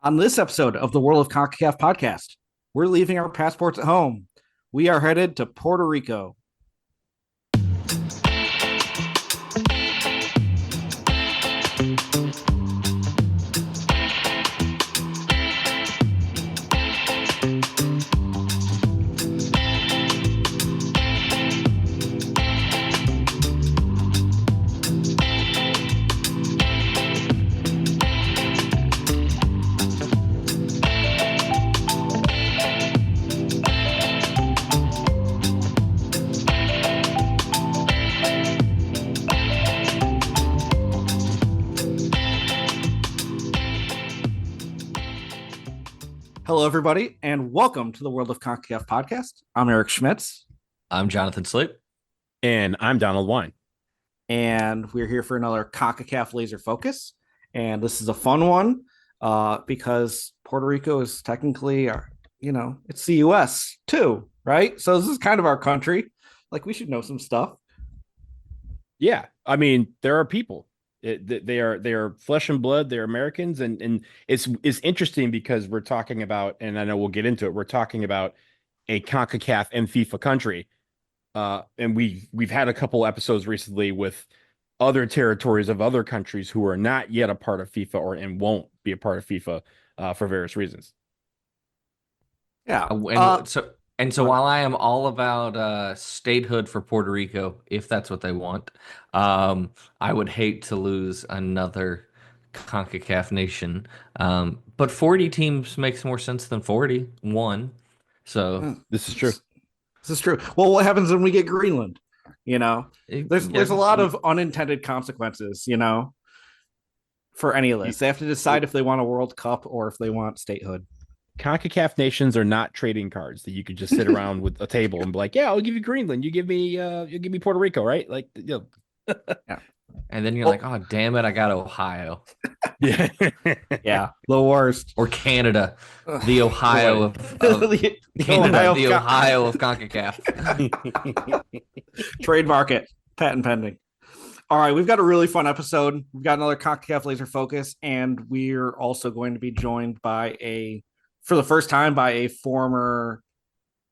On this episode of the World of CONCACAF podcast, we're leaving our passports at home. We are headed to Puerto Rico. Hello, everybody, and welcome to the World of CONCACAF podcast. I'm Eric Schmitz. I'm Jonathan Sleep. And I'm Donald Wine. And we're here for another CONCACAF Laser Focus. And this is a fun one because Puerto Rico is technically, it's the U.S. too, right? So this is kind of our country. Like, we should know some stuff. Yeah, I mean, there are people. They are flesh and blood. They're Americans, and it's interesting because we're talking about, and I know we'll get into it. We're talking about a CONCACAF and FIFA country, and we've had a couple episodes recently with other territories of other countries who are not yet a part of FIFA and won't be a part of FIFA for various reasons. Yeah, So while I am all about statehood for Puerto Rico, if that's what they want, I would hate to lose another CONCACAF nation. But 40 teams makes more sense than 41. So This is true. This is true. Well, what happens when we get Greenland? There's a lot of unintended consequences, for any of this. They have to decide if they want a World Cup or if they want statehood. CONCACAF nations are not trading cards that you could just sit around with a table and be like, "Yeah, I'll give you Greenland. You give me Puerto Rico, right?" Like, Yeah. And then you're like, "Oh, damn it, I got Ohio." Yeah, yeah, the worst. Or Canada, the Ohio of the Ohio of CONCACAF. Trademark it, patent pending. All right, we've got a really fun episode. We've got another CONCACAF Laser Focus, and we're also going to be joined for the first time by a former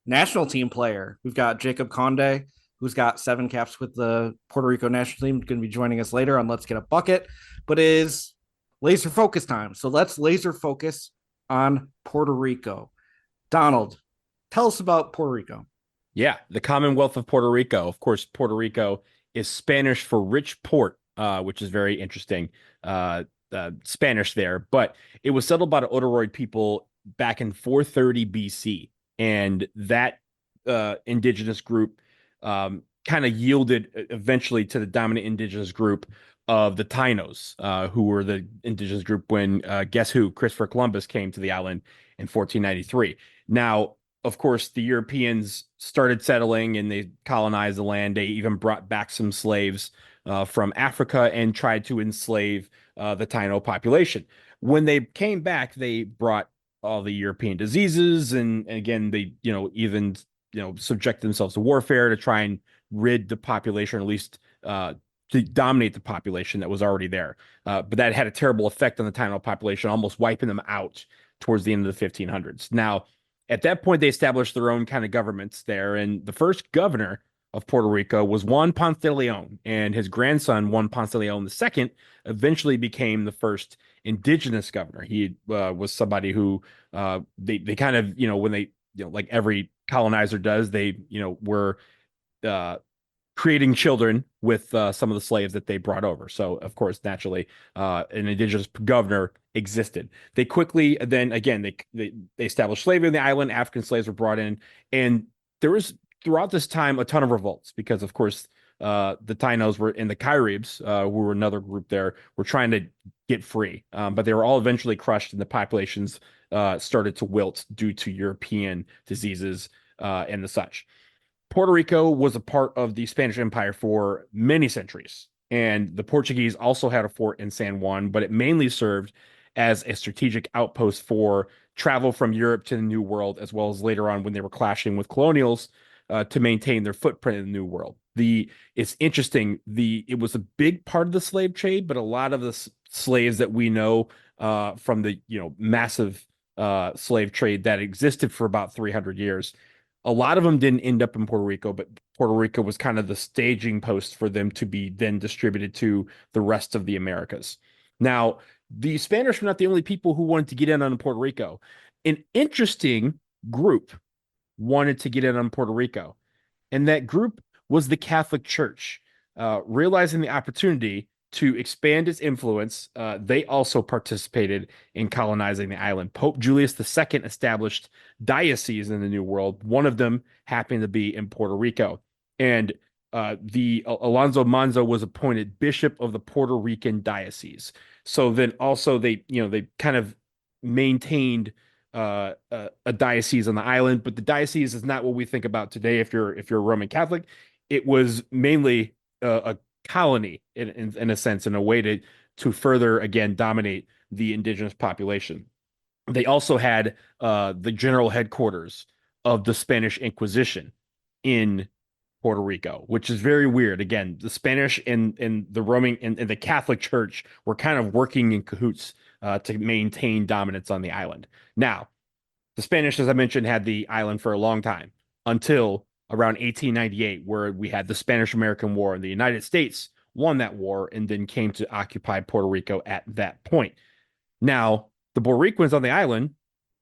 national team player. We've got Jacob Conde, who's got 7 caps with the Puerto Rico national team, going to be joining us later on Let's Get a Bucket, but it is laser focus time. So let's laser focus on Puerto Rico. Donald, tell us about Puerto Rico. Yeah, the Commonwealth of Puerto Rico. Of course, Puerto Rico is Spanish for rich port, which is very interesting. Spanish there, but it was settled by the Odoroid people back in 430 BC, and that indigenous group kind of yielded eventually to the dominant indigenous group of the Tainos, who were the indigenous group when guess who? Christopher Columbus came to the island in 1493. Now, of course, the Europeans started settling and they colonized the land. They even brought back some slaves from Africa and tried to enslave the Taino population. When they came back, they brought all the European diseases, and again, they even subject themselves to warfare to try and rid the population, or at least to dominate the population that was already there. But that had a terrible effect on the Taino population, almost wiping them out towards the end of the 1500s. Now, at that point, they established their own kind of governments there, and the first governor of Puerto Rico was Juan Ponce de Leon, and his grandson, Juan Ponce de Leon II, eventually became the first indigenous governor. He was somebody who they kind of, when they, like every colonizer does, they, were creating children with some of the slaves that they brought over. So, of course, naturally, an indigenous governor existed. They quickly, then again, they established slavery on the island. African slaves were brought in, and there was throughout this time a ton of revolts because, of course, the Tainos were in the Caribs, who were another group there, were trying to get free, but they were all eventually crushed, and the populations started to wilt due to European diseases and the such. Puerto Rico was a part of the Spanish Empire for many centuries, and the Portuguese also had a fort in San Juan, but it mainly served as a strategic outpost for travel from Europe to the New World, as well as later on when they were clashing with colonials to maintain their footprint in the New World. It's interesting. It was a big part of the slave trade, but a lot of the slaves that we know from the massive slave trade that existed for about 300 years. A lot of them didn't end up in Puerto Rico, but Puerto Rico was kind of the staging post for them to be then distributed to the rest of the Americas. Now, the Spanish were not the only people who wanted to get in on Puerto Rico. An interesting group wanted to get in on Puerto Rico, and that group was the Catholic Church. Realizing the opportunity to expand its influence, they also participated in colonizing the island. Pope Julius II established dioceses in the New World. One of them happened to be in Puerto Rico. And the Alonso Manzo was appointed bishop of the Puerto Rican diocese. So then also they kind of maintained a diocese on the island, but the diocese is not what we think about today. If you're a Roman Catholic, it was mainly a colony in a sense, in a way to further again dominate the indigenous population. They also had the general headquarters of the Spanish Inquisition in Puerto Rico, which is very weird. Again, the Spanish and the Roman and the Catholic Church were kind of working in cahoots to maintain dominance on the island. Now, the Spanish, as I mentioned, had the island for a long time until around 1898, where we had the Spanish-American War, and the United States won that war and then came to occupy Puerto Rico at that point. Now, the Puerto Ricans on the island,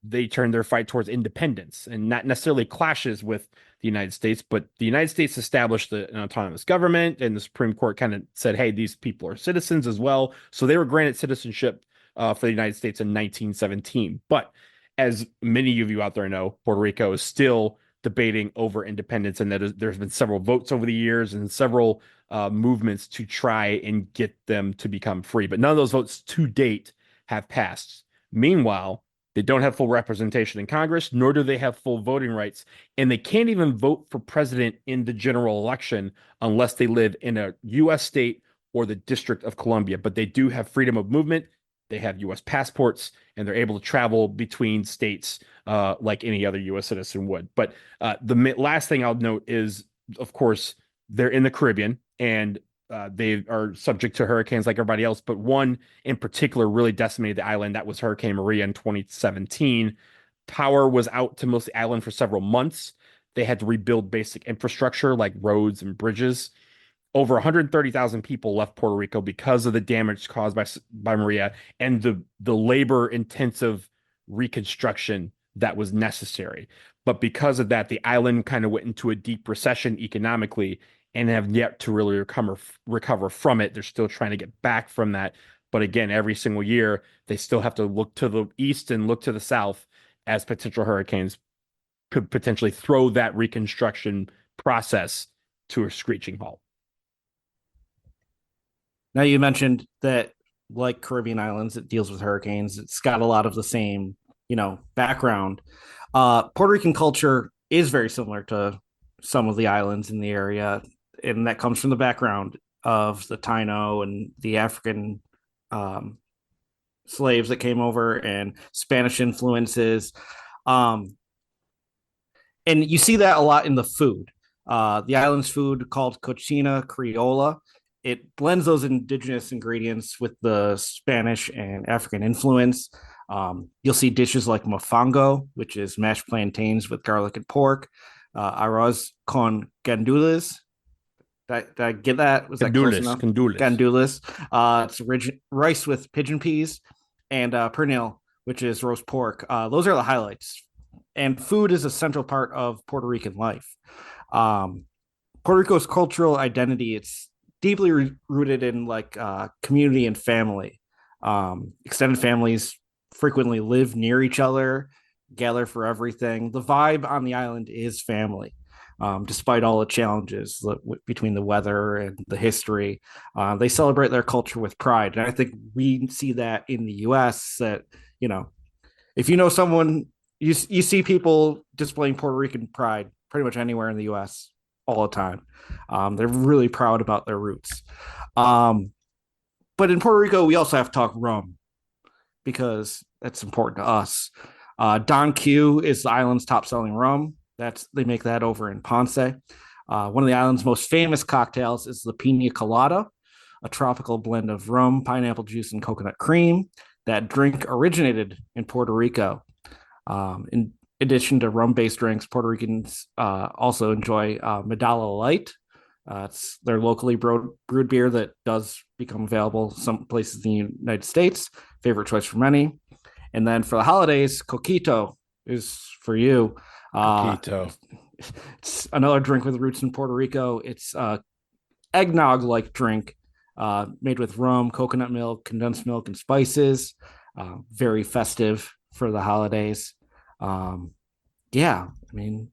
they turned their fight towards independence, and not necessarily clashes with the United States, but the United States established an autonomous government, and the Supreme Court kind of said, hey, these people are citizens as well. So they were granted citizenship for the United States in 1917. But as many of you out there know, Puerto Rico is still debating over independence, and there's been several votes over the years and several movements to try and get them to become free. But none of those votes to date have passed. Meanwhile, they don't have full representation in Congress, nor do they have full voting rights, and they can't even vote for president in the general election unless they live in a U.S. state or the District of Columbia. But they do have freedom of movement. They have U.S. passports, and they're able to travel between states like any other U.S. citizen would. But the last thing I'll note is, of course, they're in the Caribbean, and they are subject to hurricanes like everybody else. But one in particular really decimated the island. That was Hurricane Maria in 2017. Power was out to most of the island for several months. They had to rebuild basic infrastructure like roads and bridges. Over 130,000 people left Puerto Rico because of the damage caused by Maria and the labor-intensive reconstruction that was necessary. But because of that, the island kind of went into a deep recession economically and have yet to really recover from it. They're still trying to get back from that. But again, every single year, they still have to look to the east and look to the south as potential hurricanes could potentially throw that reconstruction process to a screeching halt. Now, you mentioned that, like Caribbean islands, it deals with hurricanes. It's got a lot of the same, background. Puerto Rican culture is very similar to some of the islands in the area, and that comes from the background of the Taino and the African slaves that came over and Spanish influences. And you see that a lot in the food. The island's food, called cochina criolla, it blends those indigenous ingredients with the Spanish and African influence. You'll see dishes like mofongo, which is mashed plantains with garlic and pork, arroz con gandules. Did I get that? Was that close enough? Gandules. It's rice with pigeon peas, and pernil, which is roast pork. Those are the highlights. And food is a central part of Puerto Rican life. Puerto Rico's cultural identity, it's deeply rooted in community and family. Extended families frequently live near each other, gather for everything. The vibe on the island is family, despite all the challenges between the weather and the history. They celebrate their culture with pride, and I think we see that in the U.S. That if you know someone, you see people displaying Puerto Rican pride pretty much anywhere in the U.S. all the time. They're really proud about their roots. But in Puerto Rico, we also have to talk rum because that's important to us. Don Q is the island's top-selling rum. They make that over in Ponce. One of the island's most famous cocktails is the Pina Colada, a tropical blend of rum, pineapple juice, and coconut cream that drink originated in Puerto Rico. In addition to rum-based drinks, Puerto Ricans also enjoy Medalla Light. It's their locally brewed beer that does become available some places in the United States. Favorite choice for many. And then for the holidays, Coquito is for you. Coquito. It's another drink with roots in Puerto Rico. It's eggnog-like drink made with rum, coconut milk, condensed milk, and spices. Very festive for the holidays. Yeah, I mean,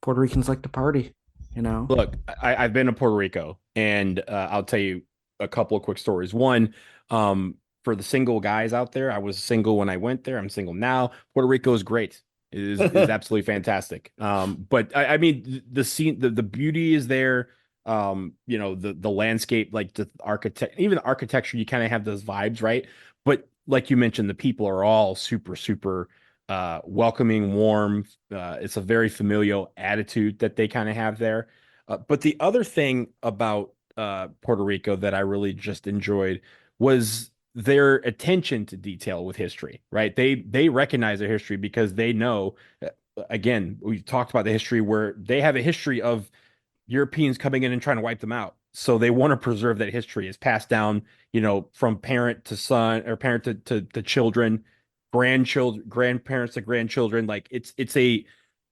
Puerto Ricans like to party, you know. Look, I've been to Puerto Rico, and I'll tell you a couple of quick stories. One, for the single guys out there, I was single when I went there. I'm single now. Puerto Rico is great. It is absolutely fantastic. But I mean, the scene, the beauty is there. The landscape, like the architect, even the architecture, you kind of have those vibes, right? But like you mentioned, the people are all super, super welcoming, warm. It's a very familial attitude that they kind of have there. But the other thing about Puerto Rico that I really just enjoyed was their attention to detail with history, right? They recognize their history because they know, again, we talked about the history where they have a history of Europeans coming in and trying to wipe them out. So they want to preserve that history. It's passed down, from parent to son or parent to children, grandchildren, grandparents to grandchildren. Like it's a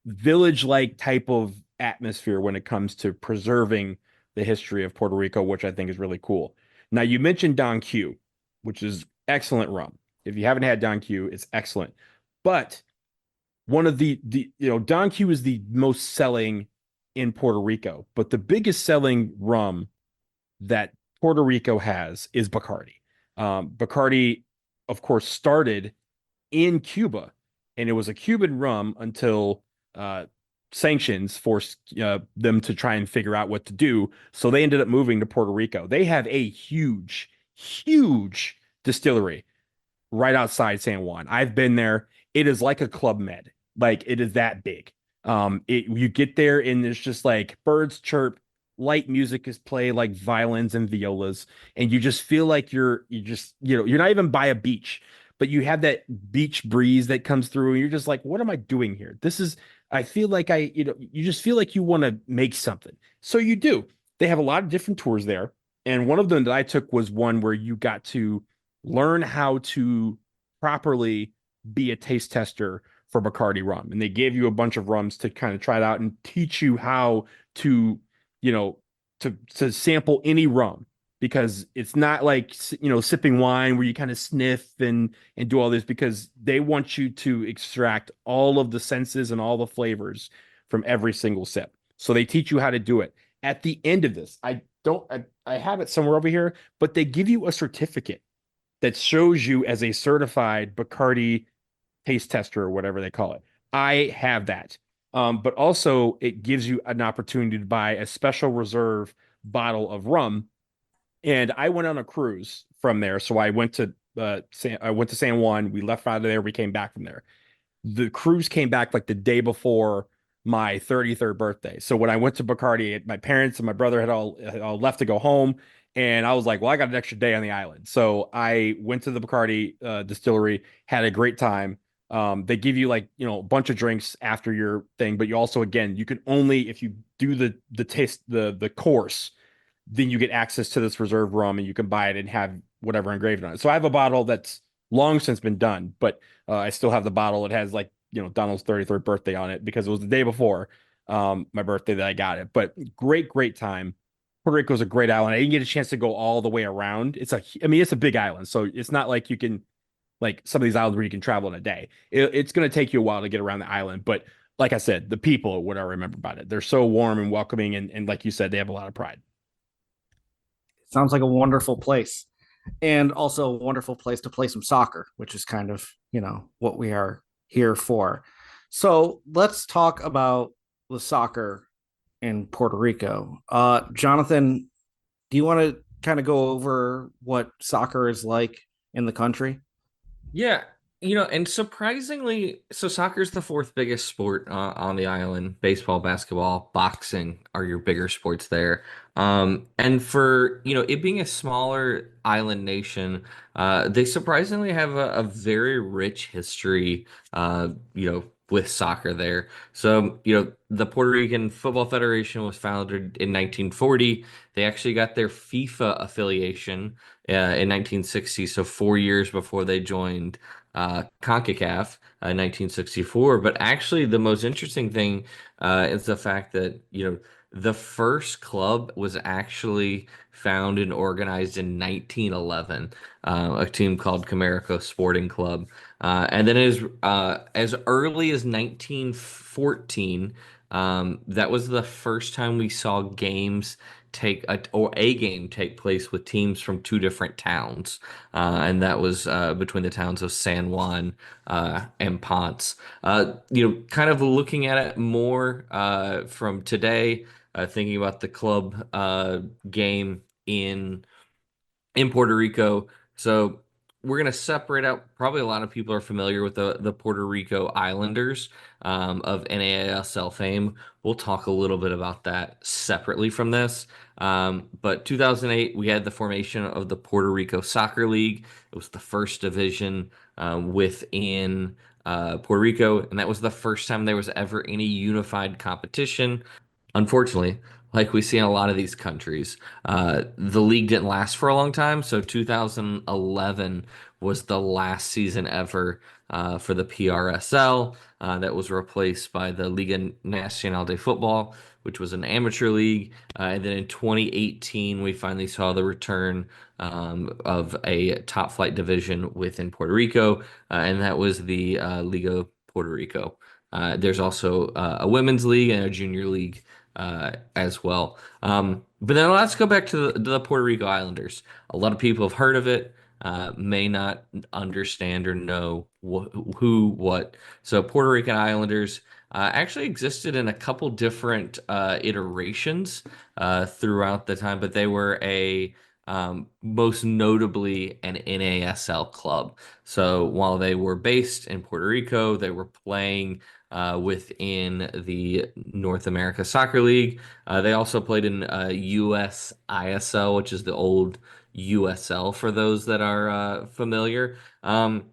village-like type of atmosphere when it comes to preserving the history of Puerto Rico, which I think is really cool. Now you mentioned Don Q, which is excellent rum. If you haven't had Don Q, it's excellent. But one of the Don Q is the most selling in Puerto Rico, but the biggest selling rum that Puerto Rico has is Bacardi. Bacardi, of course, started in Cuba, and it was a Cuban rum until sanctions forced them to try and figure out what to do. So they ended up moving to Puerto Rico. They have a huge, huge distillery right outside San Juan. I've been there. It is like a Club Med. Like it is that big. You get there and there's just like birds chirp, light music is played like violins and violas, and you just feel like you're not even by a beach, but you have that beach breeze that comes through, and you're just like, what am I doing here? I feel like you just feel like you want to make something. So you do. They have a lot of different tours there, and one of them that I took was one where you got to learn how to properly be a taste tester for Bacardi rum. And they gave you a bunch of rums to kind of try it out and teach you how to, to sample any rum, because it's not like, sipping wine where you kind of sniff and do all this, because they want you to extract all of the senses and all the flavors from every single sip. So they teach you how to do it. At the end of this, I have it somewhere over here, but they give you a certificate that shows you as a certified Bacardi taste tester or whatever they call it. I have that. But also it gives you an opportunity to buy a special reserve bottle of rum. And I went on a cruise from there. So I went to San Juan. We left out of there. We came back from there. The cruise came back like the day before my 33rd birthday. So when I went to Bacardi, my parents and my brother had all left to go home. And I was like, well, I got an extra day on the island. So I went to the Bacardi distillery, had a great time. They give you like, a bunch of drinks after your thing, but you also, again, you can only, if you do the taste, the course, then you get access to this reserve rum and you can buy it and have whatever engraved on it. So I have a bottle that's long since been done, but I still have the bottle. It has like, Donald's 33rd birthday on it because it was the day before my birthday that I got it. But great, great time. Puerto Rico is a great island. I didn't get a chance to go all the way around. It's a big island. So it's not like you can, like some of these islands where you can travel in a day. It's going to take you a while to get around the island. But like I said, the people are what I remember about it. They're so warm and welcoming. And like you said, they have a lot of pride. Sounds like a wonderful place, and also a wonderful place to play some soccer, which is kind of, what we are here for. So let's talk about the soccer in Puerto Rico. Jonathan, do you want to kind of go over what soccer is like in the country? Yeah, And surprisingly, so soccer is the fourth biggest sport on the island. Baseball, basketball, boxing are your bigger sports there. And for, it being a smaller island nation, they surprisingly have a very rich history, with soccer there. So, the Puerto Rican Football Federation was founded in 1940. They actually got their FIFA affiliation in 1960, so 4 years before they joined CONCACAF in 1964. But actually, the most interesting thing is the fact that, the first club was actually founded and organized in 1911, a team called Comerico Sporting Club. And then as early as 1914, that was the first time we saw games a game take place with teams from two different towns, and that was between the towns of San Juan and Ponce. Kind of looking at it more from today, thinking about the club game in Puerto Rico. So we're going to separate out. Probably a lot of people are familiar with the Puerto Rico Islanders of NASL fame. We'll talk a little bit about that separately from this. But 2008, we had the formation of the Puerto Rico Soccer League. It was the first division within Puerto Rico, and that was the first time there was ever any unified competition. Unfortunately, like we see in a lot of these countries, the league didn't last for a long time. So 2011 was the last season ever for the PRSL. That was replaced by the Liga Nacional de Football, which was an amateur league. And then in 2018, we finally saw the return of a top flight division within Puerto Rico, and that was the Liga Puerto Rico. There's also a women's league and a junior league as well. But then let's go back to the Puerto Rico Islanders. A lot of people have heard of it, may not understand or know who, what. So Puerto Rican Islanders actually existed in a couple different iterations throughout the time, but they were most notably an NASL club. So while they were based in Puerto Rico, they were playing within the North America Soccer League. They also played in US ISL, which is the old USL for those that are familiar. And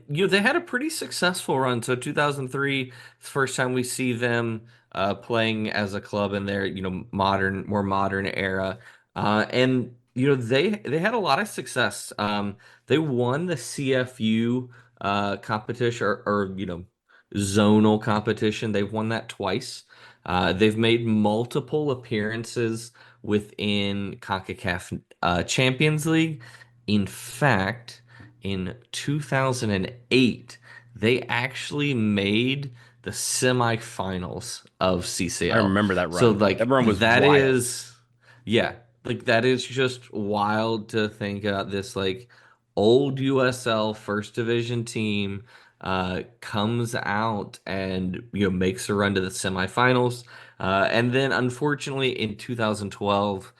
they had a pretty successful run. So 2003, first time we see them playing as a club in their more modern era. And they had a lot of success. They won the CFU competition or zonal competition. They've won that twice. They've made multiple appearances within CONCACAF Champions League. In fact, in 2008, they actually made the semifinals of CCL. I remember that run. So like that run was that wild. yeah, like that is just wild to think about. This like old USL first division team comes out and makes a run to the semifinals, and then unfortunately in 2012.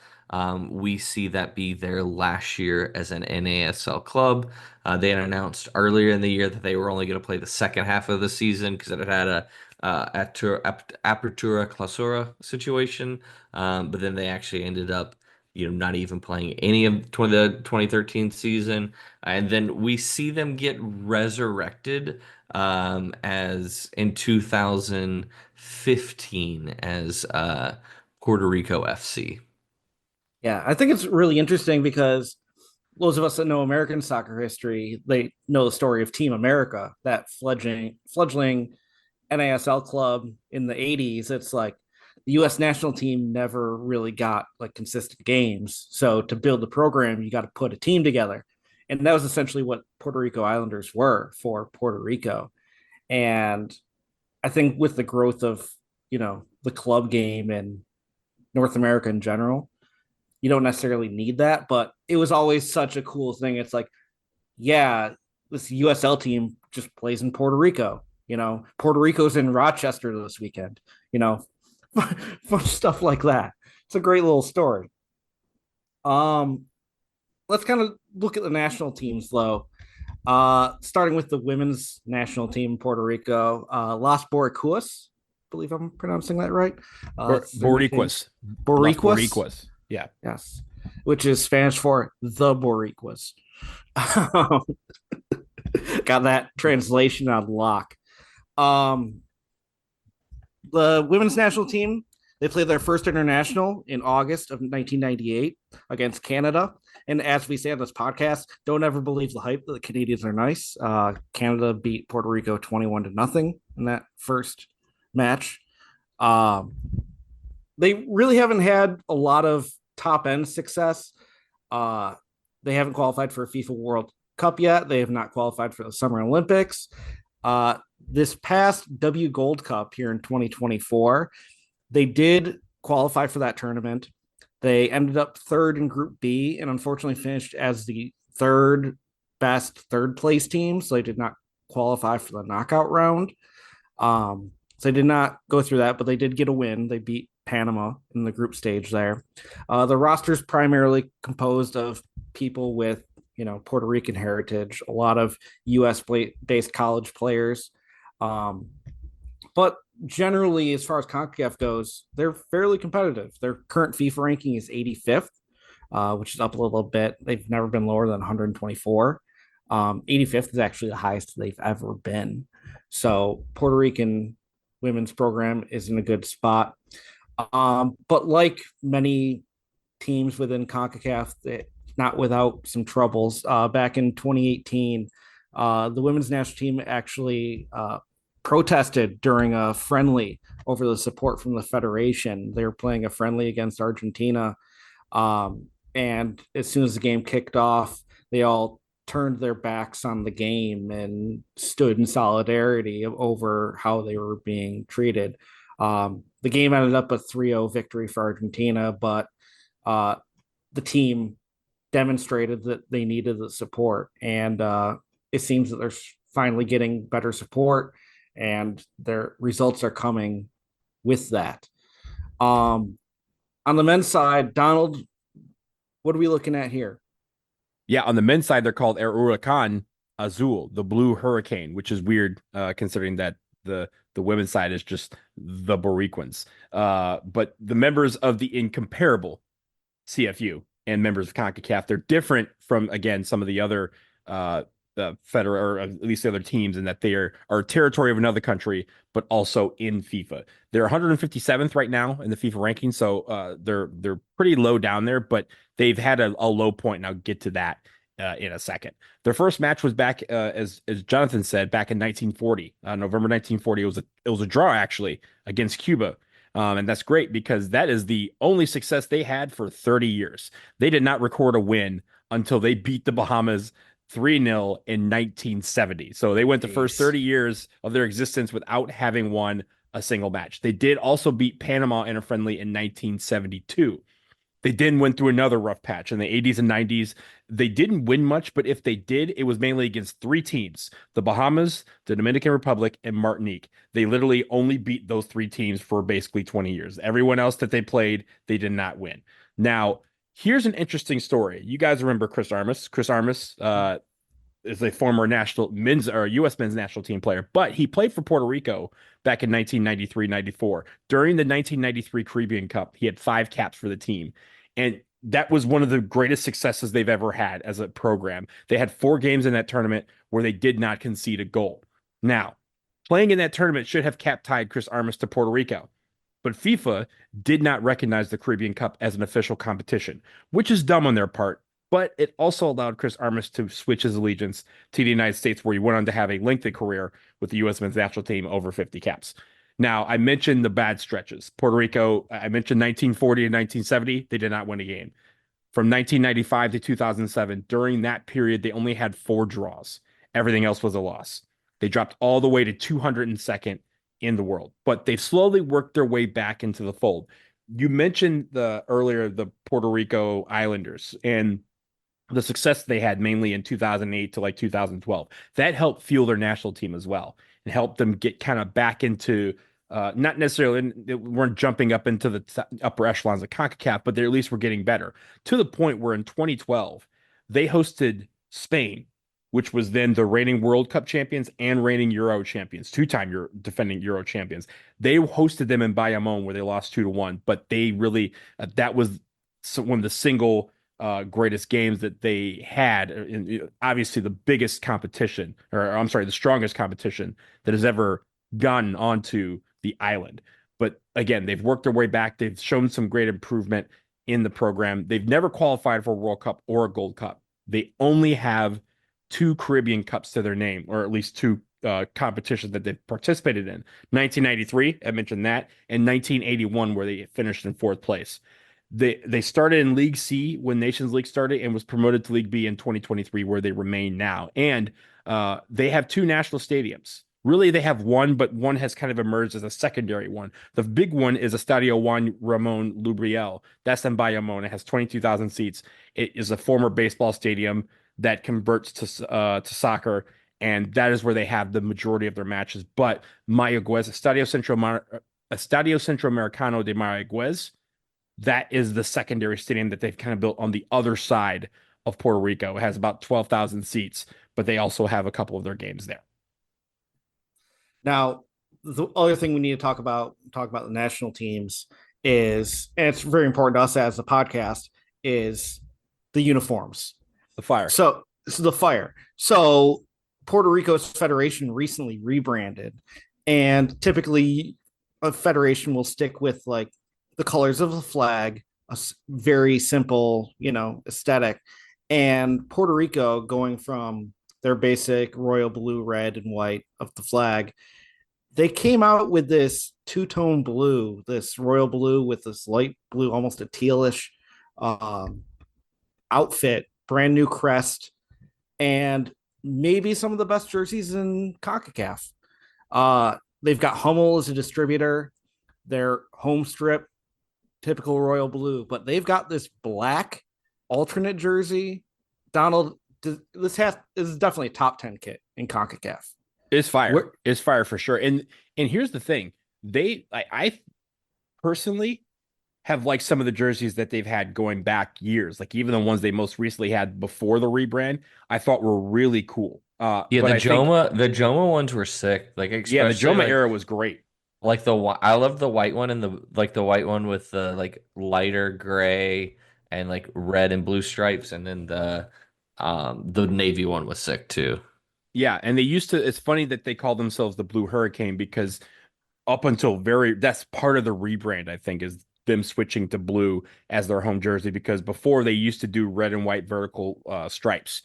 We see that be their last year as an NASL club. They had announced earlier in the year that they were only going to play the second half of the season because it had a apertura clausura situation. But then they actually ended up, not even playing any of the 2013 season. And then we see them get resurrected as in 2015 as Puerto Rico FC. Yeah, I think it's really interesting because those of us that know American soccer history, they know the story of Team America, that fledgling NASL club in the 80s. It's like the US national team never really got like consistent games. So to build the program, you got to put a team together. And that was essentially what Puerto Rico Islanders were for Puerto Rico. And I think with the growth of, the club game and North America in general, you don't necessarily need that, but it was always such a cool thing. It's like, yeah, this USL team just plays in Puerto Rico. Puerto Rico's in Rochester this weekend. Fun stuff like that. It's a great little story. Let's kind of look at the national teams though. Starting with the women's national team, Puerto Rico, Las Boricuas, believe I'm pronouncing that right. It's their nickname. Boricuas. Las Boricuas. Boricuas. Yeah. Yes, which is Spanish for the Boricuas. Got that translation on lock. Um, the women's national team, they played their first international in August of 1998 against Canada. And as we say on this podcast, don't ever believe the hype that the Canadians are nice. Canada beat Puerto Rico 21-0 in that first match. They really haven't had a lot of top end success. They haven't qualified for a FIFA World Cup yet. They have not qualified for the Summer Olympics. This past W Gold Cup here in 2024, they did qualify for that tournament. They ended up third in Group B and unfortunately finished as the third best third place team. So they did not qualify for the knockout round. So they did not go through that, but they did get a win. They beat Panama in the group stage there. The roster is primarily composed of people with, Puerto Rican heritage, a lot of U.S. based college players. But generally, as far as CONCACAF goes, they're fairly competitive. Their current FIFA ranking is 85th, which is up a little bit. They've never been lower than 124. 85th is actually the highest they've ever been. So Puerto Rican women's program is in a good spot. But like many teams within CONCACAF, not without some troubles. Back in 2018, the women's national team actually protested during a friendly over the support from the federation. They were playing a friendly against Argentina. And as soon as the game kicked off, they all turned their backs on the game and stood in solidarity over how they were being treated. The game ended up a 3-0 victory for Argentina, but the team demonstrated that they needed the support. And it seems that they're finally getting better support and their results are coming with that. On the men's side, Donald, what are we looking at here? Yeah, on the men's side, they're called Huracán Azul, the Blue Hurricane, which is weird considering that the women's side is just the Boricuans. But the members of the incomparable CFU and members of CONCACAF, they're different from, again, some of the other federal, or at least the other teams, in that they are territory of another country, but also in FIFA. They're 157th right now in the FIFA ranking, so they're pretty low down there, but they've had a low point, and I'll get to that in a second. Their first match was back, as Jonathan said, back in 1940, November 1940. It was a draw actually against Cuba. And that's great because that is the only success they had for 30 years. They did not record a win until they beat the Bahamas 3-0 in 1970. So they went the first 30 years of their existence without having won a single match. They did also beat Panama in a friendly in 1972. They then went through another rough patch in the 80s and 90s. They didn't win much, but if they did, it was mainly against three teams: the Bahamas, the Dominican Republic, and Martinique. They literally only beat those three teams for basically 20 years. Everyone else that they played, they did not win. Now, here's an interesting story. You guys remember Chris Armas? Chris Armas is a former national men's or U.S. men's national team player, but he played for Puerto Rico back in 1993-94. During the 1993 Caribbean Cup, he had 5 caps for the team. And that was one of the greatest successes they've ever had as a program. They had 4 games in that tournament where they did not concede a goal. Now, playing in that tournament should have cap tied Chris Armas to Puerto Rico, but FIFA did not recognize the Caribbean Cup as an official competition, which is dumb on their part. But it also allowed Chris Armas to switch his allegiance to the United States, where he went on to have a lengthy career with the U.S. men's national team, over 50 caps. Now, I mentioned the bad stretches. Puerto Rico, I mentioned 1940 and 1970. They did not win a game. From 1995 to 2007, during that period, they only had 4 draws. Everything else was a loss. They dropped all the way to 202nd in the world, but they've slowly worked their way back into the fold. You mentioned earlier the Puerto Rico Islanders and the success they had mainly in 2008 to like 2012. That helped fuel their national team as well and helped them get kind of back into not necessarily, they weren't jumping up into the upper echelons of CONCACAF, but they at least were getting better, to the point where in 2012 they hosted Spain which was then the reigning World Cup champions and reigning Euro champions, two-time defending Euro champions. They hosted them in Bayamon where they lost 2-1, but they really that was one of the single greatest games that they had. Obviously, the biggest competition, or I'm sorry, the strongest competition that has ever gotten onto the island. But again, they've worked their way back. They've shown some great improvement in the program. They've never qualified for a World Cup or a Gold Cup. They only have 2 Caribbean Cups to their name, or at least 2 competitions that they've participated in. 1993, I mentioned that, and 1981, where they finished in 4th place. They started in League C when Nations League started and was promoted to League B in 2023, where they remain now. And they have 2 national stadiums. Really, they have one, but one has kind of emerged as a secondary one. The big one is Estadio Juan Ramon Lubriel. That's in Bayamon. It has 22,000 seats. It is a former baseball stadium that converts to soccer, and that is where they have the majority of their matches. But Mayagüez, Estadio Centroamericano de Mayagüez, that is the secondary stadium that they've kind of built on the other side of Puerto Rico. It has about 12,000 seats, but they also have a couple of their games there. Now, the other thing we need to talk about the national teams is, and it's very important to us as a podcast, is the uniforms. The fire. So the fire. So Puerto Rico's federation recently rebranded, and typically a federation will stick with like the colors of the flag, a very simple, aesthetic. And Puerto Rico, going from their basic royal blue, red, and white of the flag, they came out with this 2-tone blue, this royal blue with this light blue, almost a tealish outfit, brand new crest, and maybe some of the best jerseys in CONCACAF. They've got Hummel as a distributor, their home strip, typical royal blue, but they've got this black alternate jersey. Donald, this is definitely a top 10 kit in CONCACAF. It's fire. It's fire for sure. And here's the thing. I personally have liked some of the jerseys that they've had going back years. Like even the ones they most recently had before the rebrand, I thought were really cool. Yeah, the Joma ones were sick. Like the Joma era was great. Like I love the white one, and the white one with the like lighter gray and like red and blue stripes, and then the navy one was sick too. Yeah, and it's funny that they call themselves the Blue Hurricane, because up until that's part of the rebrand, I think, is them switching to blue as their home jersey, because before they used to do red and white vertical stripes.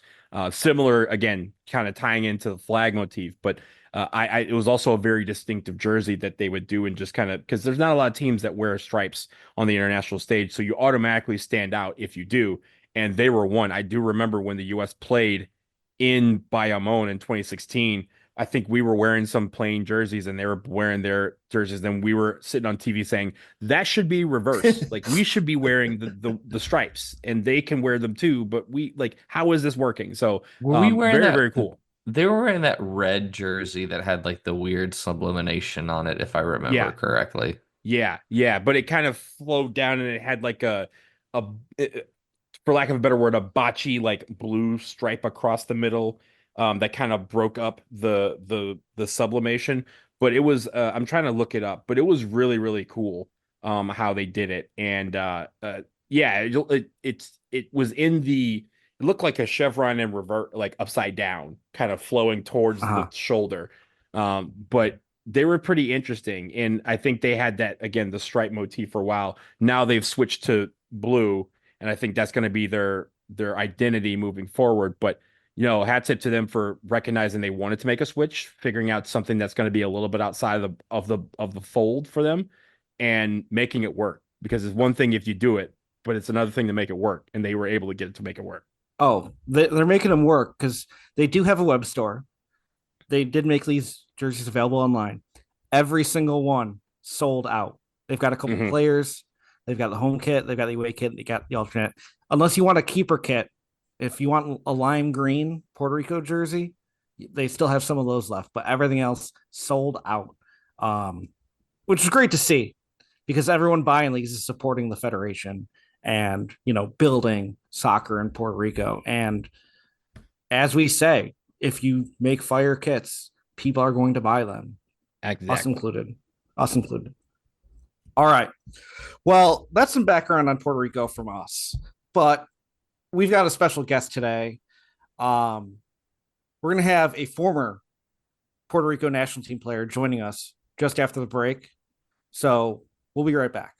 Similar, again, kind of tying into the flag motif, but it was also a very distinctive jersey that they would do, and just kind of, because there's not a lot of teams that wear stripes on the international stage, so you automatically stand out if you do, and they were one. I do remember when the U.S. played in Bayamon in 2016, I think we were wearing some plain jerseys and they were wearing their jerseys. Then we were sitting on TV saying that should be reversed. Like we should be wearing the stripes and they can wear them too. But how is this working? So were we wearing very, that, very cool. They were wearing that red jersey that had like the weird sublimation on it, if I remember correctly. Yeah. But it kind of flowed down and it had like for lack of a better word, a botchy like blue stripe across the middle that kind of broke up the sublimation. But it was I'm trying to look it up, but it was really, really cool how they did it. And it was it looked like a chevron and revert, like upside down, kind of flowing towards the shoulder. But they were pretty interesting, and I think they had that, again, the stripe motif for a while. Now they've switched to blue, and I think that's going to be their identity moving forward. But hats tip to them for recognizing they wanted to make a switch, figuring out something that's going to be a little bit outside of the fold for them, and making it work. Because it's one thing if you do it, but it's another thing to make it work, and they were able to get it to make it work. Oh, they're making them work because they do have a web store. They did make these jerseys available online. Every single one sold out. They've got a couple players. They've got the home kit. They've got the away kit. They got the alternate. Unless you want a keeper kit, if you want a lime green Puerto Rico jersey, they still have some of those left. But everything else sold out, which is great to see, because everyone buying these is supporting the federation and building soccer in Puerto Rico. And as we say, if you make fire kits, people are going to buy them. Exactly. Us included. Us included. All right. Well, that's some background on Puerto Rico from us. But we've got a special guest today. We're going to have a former Puerto Rico national team player joining us just after the break. So we'll be right back.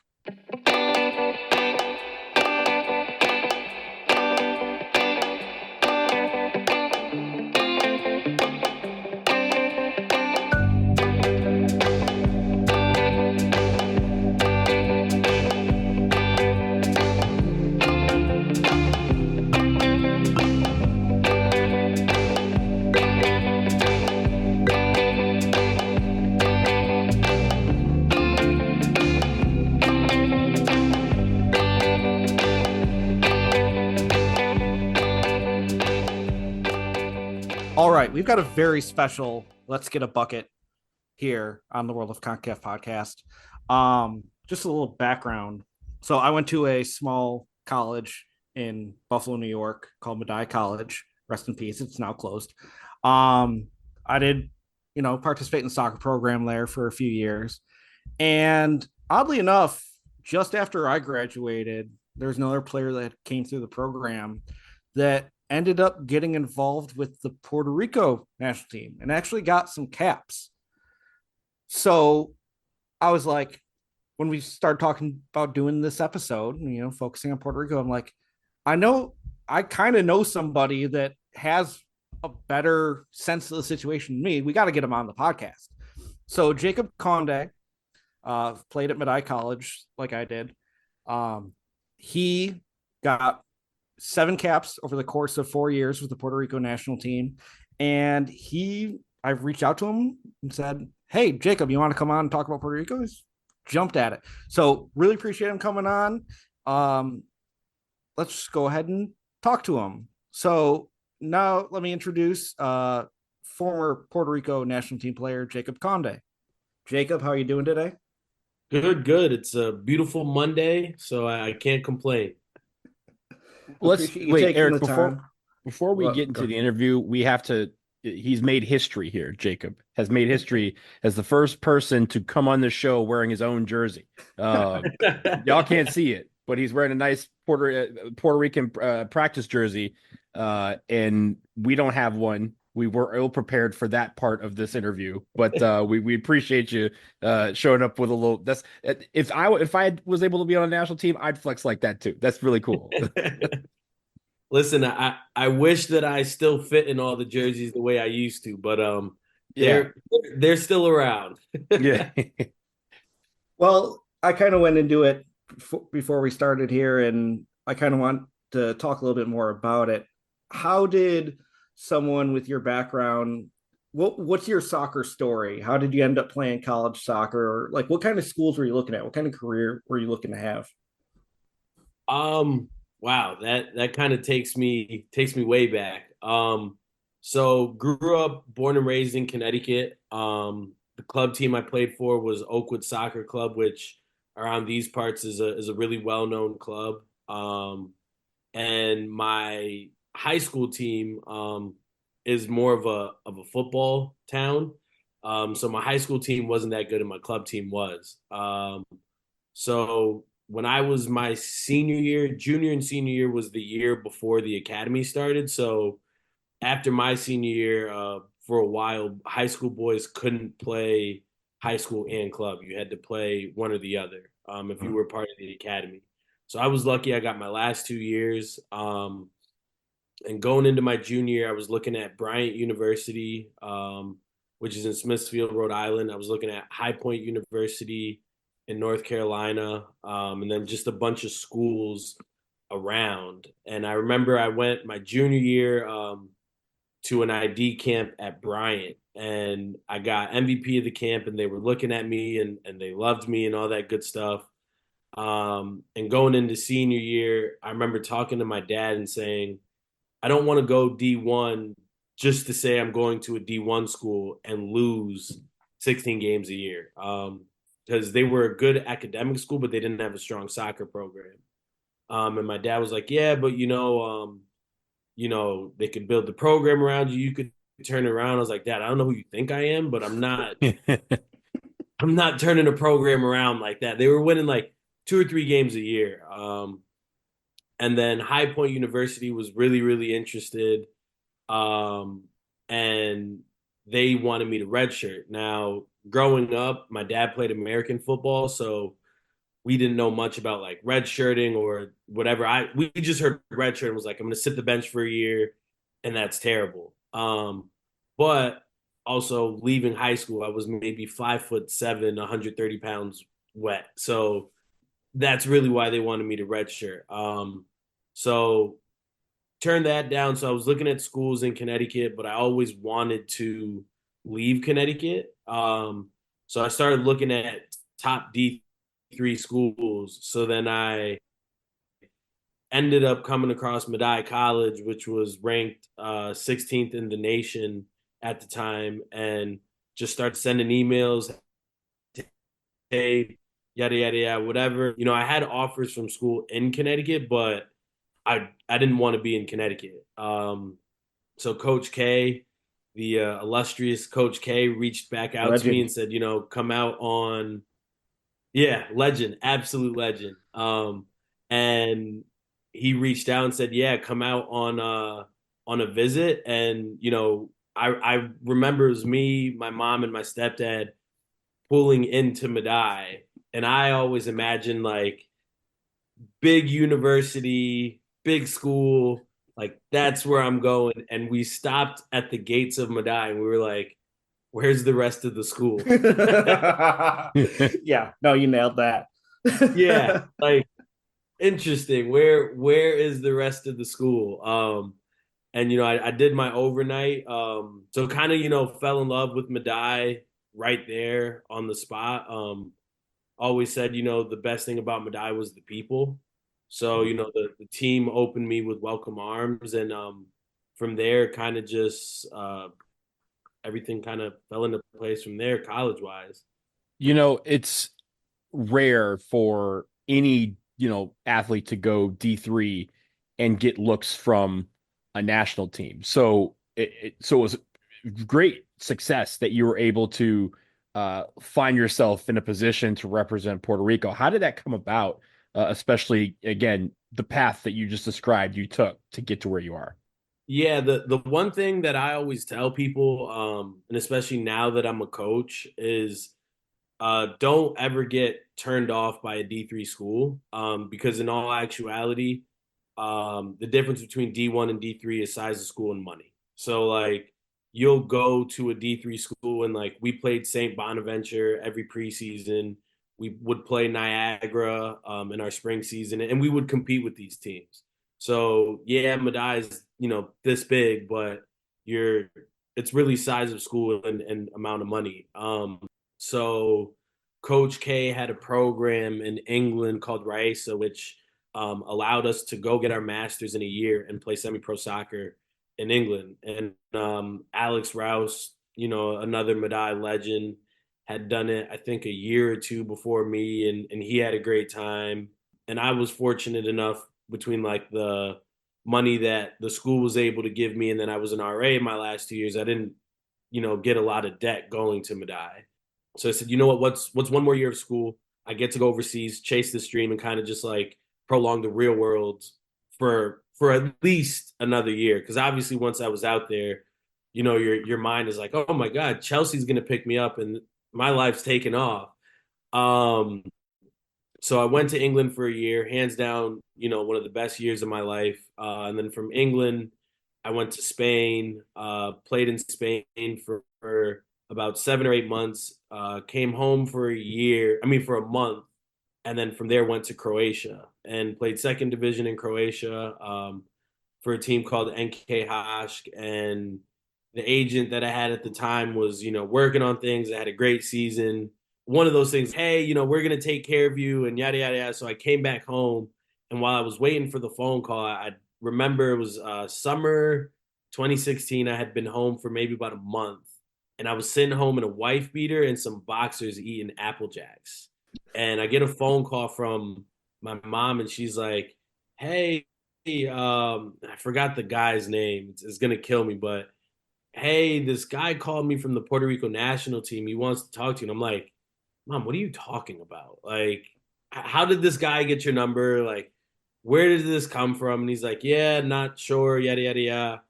All right, we've got a very special Let's Get a Bucket here on the World of CONCACAF podcast. Just a little background. So I went to a small college in Buffalo, New York called Medaille College. Rest in peace. It's now closed. I did, participate in the soccer program there for a few years. And oddly enough, just after I graduated, there's another player that came through the program that ended up getting involved with the Puerto Rico national team and actually got some caps. So I was like, when we started talking about doing this episode, focusing on Puerto Rico, I'm like, I kind of know somebody that has a better sense of the situation than me. We got to get him on the podcast. So Jacob Conde played at Medaille College like I did. He got 7 caps over the course of 4 years with the Puerto Rico national team. And I reached out to him and said, hey, Jacob, you want to come on and talk about Puerto Rico? He's jumped at it. So really appreciate him coming on. Let's just go ahead and talk to him. So now let me introduce former Puerto Rico national team player, Jacob Conde. Jacob, how are you doing today? Good. It's a beautiful Monday, so I can't complain. Let's wait, Eric, before we get into go. the interview, he's made history here. Jacob has made history as the first person to come on the show wearing his own jersey. Y'all can't see it, but he's wearing a nice Puerto Rican practice jersey, and we don't have one. We were ill prepared for that part of this interview, but we appreciate you showing up with a little. That's if I was able to be on a national team, I'd flex like that too. That's really cool. Listen, I wish that I still fit in all the jerseys the way I used to, but they're still around. Yeah. Well, I kind of went into it before we started here, and I kind of want to talk a little bit more about it. How did someone with your background, what's your soccer story? How did you end up playing college soccer? Or like, what kind of schools were you looking at? What kind of career were you looking to have? Wow, that kind of takes me way back. So grew up, born and raised in Connecticut. The club team I played for was Oakwood Soccer Club, which around these parts is a really well-known club. And my high school team is more of a football town. So my high school team wasn't that good and my club team was. So when I was my senior year, junior and senior year was the year before the academy started. So after my senior year, for a while, high school boys couldn't play high school and club. You had to play one or the other if you were part of the academy. So I was lucky I got my last 2 years. And going into my junior year, I was looking at Bryant University, which is in Smithfield, Rhode Island. I was looking at High Point University in North Carolina, and then just a bunch of schools around. And I remember I went my junior year to an ID camp at Bryant, and I got MVP of the camp, and they were looking at me and they loved me and all that good stuff. And going into senior year, I remember talking to my dad and saying, I don't want to go D1 just to say I'm going to a D1 school and lose 16 games a year. Because they were a good academic school, but they didn't have a strong soccer program. And my dad was like, yeah, but they could build the program around you. You could turn it around. I was like, Dad, I don't know who you think I am, but I'm not turning a program around like that. They were winning like 2 or 3 games a year. And then High Point University was really, really interested. And they wanted me to redshirt. Now, growing up, my dad played American football, so we didn't know much about like redshirting or whatever. We just heard redshirt and was like, I'm gonna sit the bench for a year, and that's terrible. But also leaving high school, I was maybe 5'7", 130 pounds wet. So that's really why they wanted me to redshirt. So turned that down. So I was looking at schools in Connecticut, but I always wanted to leave Connecticut. So I started looking at top D3 schools. So then I ended up coming across Medaille College, which was ranked 16th in the nation at the time, and just started sending emails. Hey, yada, yada, yada, whatever. I had offers from school in Connecticut, but I didn't want to be in Connecticut. So Coach K, the illustrious Coach K, reached back out to me and said, come out on, legend, absolute legend. And he reached out and said, come out on a visit. And I remember it was me, my mom, and my stepdad pulling into Medaille, and I always imagined like big university, big school, like that's where I'm going. And we stopped at the gates of Medaille, and we were like, "Where's the rest of the school?" Yeah, no, you nailed that. Yeah, like interesting. Where is the rest of the school? And I did my overnight. So kind of fell in love with Medaille right there on the spot. Always said, the best thing about Medaille was the people. So, the team opened me with welcome arms. And from there, kind of just everything kind of fell into place from there, college wise. It's rare for any, athlete to go D3 and get looks from a national team. So it was great success that you were able to find yourself in a position to represent Puerto Rico. How did that come about? Especially again, the path that you just described you took to get to where you are. Yeah, the one thing that I always tell people, and especially now that I'm a coach, is don't ever get turned off by a D3 school, because in all actuality, the difference between D1 and D3 is size of school and money. So like you'll go to a D3 school, and like we played St. Bonaventure every preseason. We would play Niagara in our spring season, and we would compete with these teams. So yeah, Medaille's this big, but it's really size of school and amount of money. So Coach K had a program in England called Raisa, which allowed us to go get our masters in a year and play semi-pro soccer in England. And Alex Rouse, another Medaille legend, had done it, I think, a year or two before me, and he had a great time. And I was fortunate enough between like the money that the school was able to give me, and then I was an RA in my last 2 years. I didn't, get a lot of debt going to Medaille. So I said, you know what? What's one more year of school? I get to go overseas, chase this dream, and kind of just like prolong the real world for at least another year. Because obviously, once I was out there, your mind is like, oh my God, Chelsea's gonna pick me up, and my life's taken off. So I went to England for a year, hands down, one of the best years of my life. And then from England, I went to Spain, played in Spain for about 7 or 8 months, came home for a month. And then from there went to Croatia and played second division in Croatia for a team called NK Hask. And the agent that I had at the time was, working on things. I had a great season. One of those things, hey, we're going to take care of you and yada, yada, yada. So I came back home. And while I was waiting for the phone call, I remember it was summer 2016. I had been home for maybe about a month. And I was sitting home in a wife beater and some boxers eating Apple Jacks. And I get a phone call from my mom, and she's like, hey, I forgot the guy's name. It's gonna kill me, but hey, this guy called me from the Puerto Rico national team. He wants to talk to you. And I'm like, Mom, what are you talking about? Like, how did this guy get your number? Like, where did this come from? And he's like, yeah, not sure, yada, yada, yada.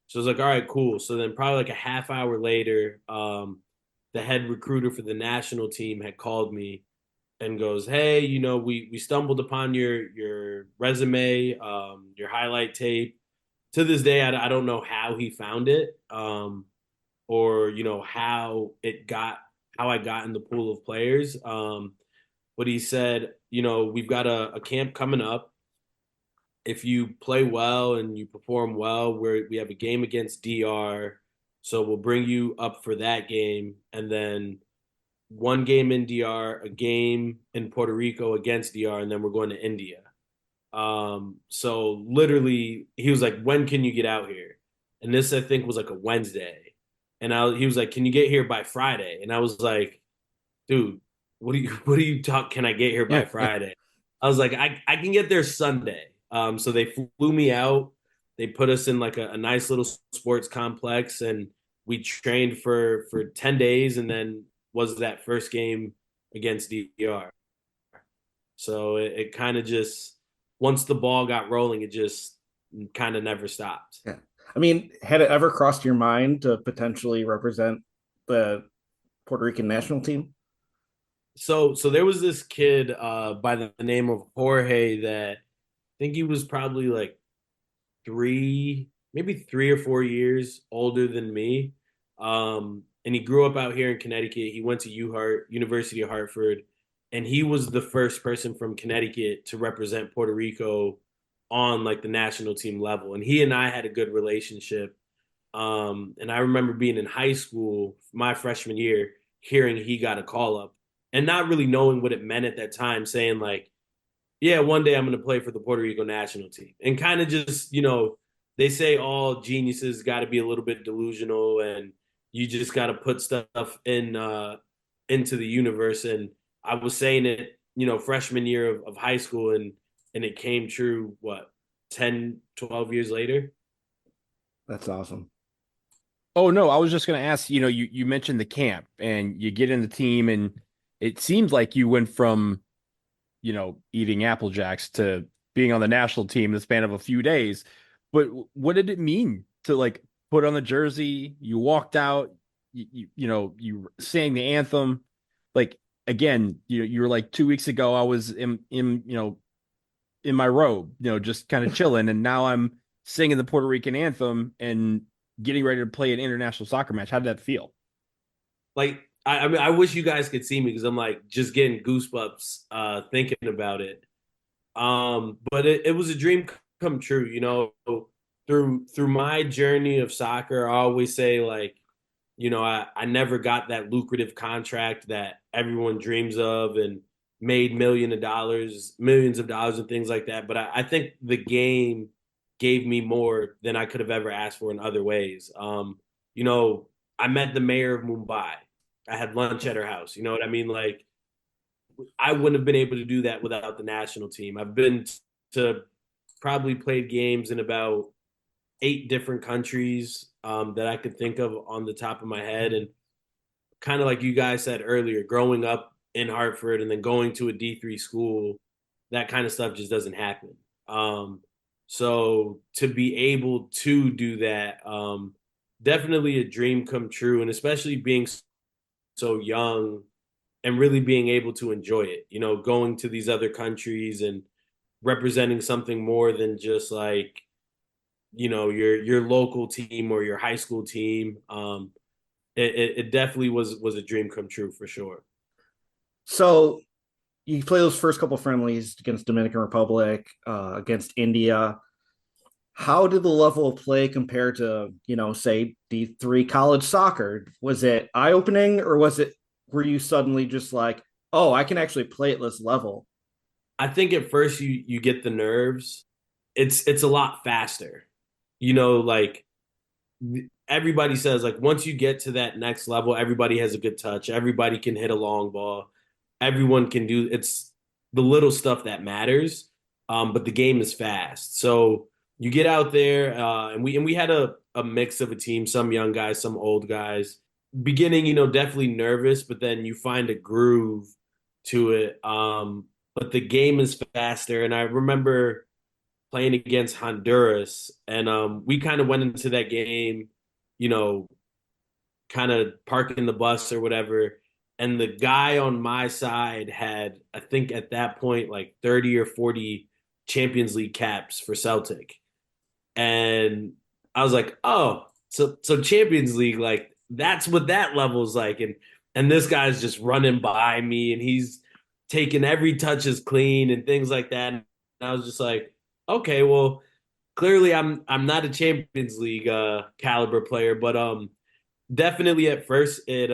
So I was like, all right, cool. So then probably like a half hour later, the head recruiter for the national team had called me and goes, hey, we stumbled upon your resume, your highlight tape. To this day, I don't know how he found it, or how I got in the pool of players. But he said, we've got a camp coming up. If you play well and you perform well, we have a game against DR, so we'll bring you up for that game, and then one game in DR, a game in Puerto Rico against DR, and then we're going to India. So literally, he was like, "When can you get out here?" And this, I think, was like a Wednesday, and he was like, "Can you get here by Friday?" And I was like, "Dude, what do you talk? Can I get here by Friday?" I was like, I can get there Sunday. So they flew me out. They put us in like a nice little sports complex, and we trained for 10 days, and then was that first game against DR. So it kind of just, once the ball got rolling, it just kind of never stopped. Yeah. I mean, had it ever crossed your mind to potentially represent the Puerto Rican national team? So there was this kid by the name of Jorge that I think he was probably like maybe 3 or 4 years older than me. And he grew up out here in Connecticut. He went to University of Hartford, and he was the first person from Connecticut to represent Puerto Rico on like the national team level. And he and I had a good relationship. And I remember being in high school, my freshman year, hearing he got a call up and not really knowing what it meant at that time, saying like, yeah, one day I'm going to play for the Puerto Rico national team. And kind of just, they say all geniuses got to be a little bit delusional, and you just got to put stuff into the universe. And I was saying it, freshman year of high school, and it came true, what, 10, 12 years later? That's awesome. Oh no, I was just going to ask, you mentioned the camp and you get in the team, and it seems like you went from, eating Apple Jacks to being on the national team in the span of a few days. But what did it mean to like put on the jersey? You walked out, you sang the anthem. Like again, you were like 2 weeks ago, I was in my robe, just kind of chilling, and now I'm singing the Puerto Rican anthem and getting ready to play an international soccer match. How did that feel? Like, I mean, I wish you guys could see me because I'm like just getting goosebumps thinking about it. But it was a dream come true, through my journey of soccer. I always say like, I never got that lucrative contract that everyone dreams of and made millions of dollars and things like that. But I think the game gave me more than I could have ever asked for in other ways. I met the mayor of Mumbai. I had lunch at her house. You know what I mean? Like, I wouldn't have been able to do that without the national team. I've been to probably played games in about 8 different countries that I could think of on the top of my head. And kind of like you guys said earlier, growing up in Hartford and then going to a D3 school, that kind of stuff just doesn't happen. So to be able to do that, definitely a dream come true. And especially being so young and really being able to enjoy it, going to these other countries and representing something more than just like, your local team or your high school team. It definitely was a dream come true for sure. So you play those first couple friendlies against Dominican Republic, against India. How did the level of play compare to, say D3 college soccer? Was it eye-opening, or were you suddenly just like, oh, I can actually play at this level? I think at first you get the nerves. It's a lot faster. Like everybody says, like once you get to that next level, everybody has a good touch. Everybody can hit a long ball. Everyone can do it's the little stuff that matters. but the game is fast. So you get out there, and we had a mix of a team, some young guys, some old guys. Beginning, definitely nervous, but then you find a groove to it. But the game is faster, and I remember playing against Honduras, and we kind of went into that game, you know, kind of parking the bus or whatever. And the guy on my side had, I think at that point, like 30 or 40 Champions League caps for Celtic. And I was like, oh, so Champions League, like that's what that level's like. And this guy's just running by me and he's taking every touch is clean and things like that. And I was just like, okay, well, clearly I'm not a Champions League caliber player, but definitely at first it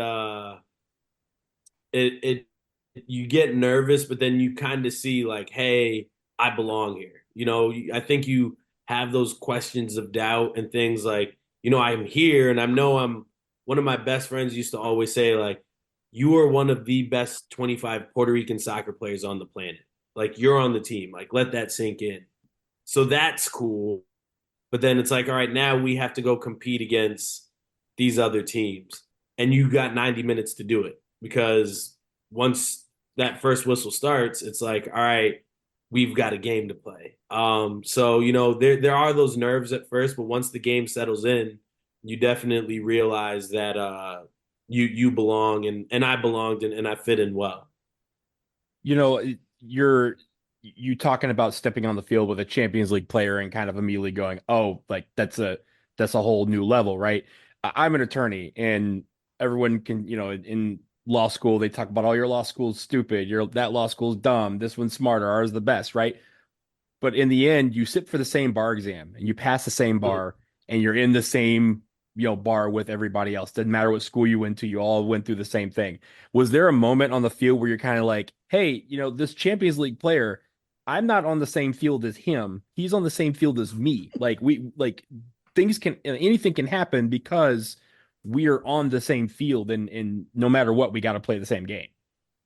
you get nervous, but then you kind of see like, hey, I belong here. I think you have those questions of doubt and things like, I'm here and I know I'm one of my best friends used to always say like, you are one of the best 25 Puerto Rican soccer players on the planet. Like you're on the team. Like let that sink in. So that's cool. But then it's like, all right, now we have to go compete against these other teams. And you got 90 minutes to do it because once that first whistle starts, it's like, all right, we've got a game to play. So, there are those nerves at first, but once the game settles in, you definitely realize that you belong and I belonged and I fit in well. You talking about stepping on the field with a Champions League player and kind of immediately going, oh, like that's a whole new level, right? I'm an attorney and everyone can, in law school, they talk about, oh, your law school's stupid. That law school's dumb. This one's smarter. Ours is the best, right? But in the end, you sit for the same bar exam and you pass the same bar and you're in the same, bar with everybody else. Doesn't matter what school you went to, you all went through the same thing. Was there a moment on the field where you're kind of like, hey, this Champions League player, I'm not on the same field as him. He's on the same field as me. Anything can happen because we are on the same field and no matter what, we got to play the same game.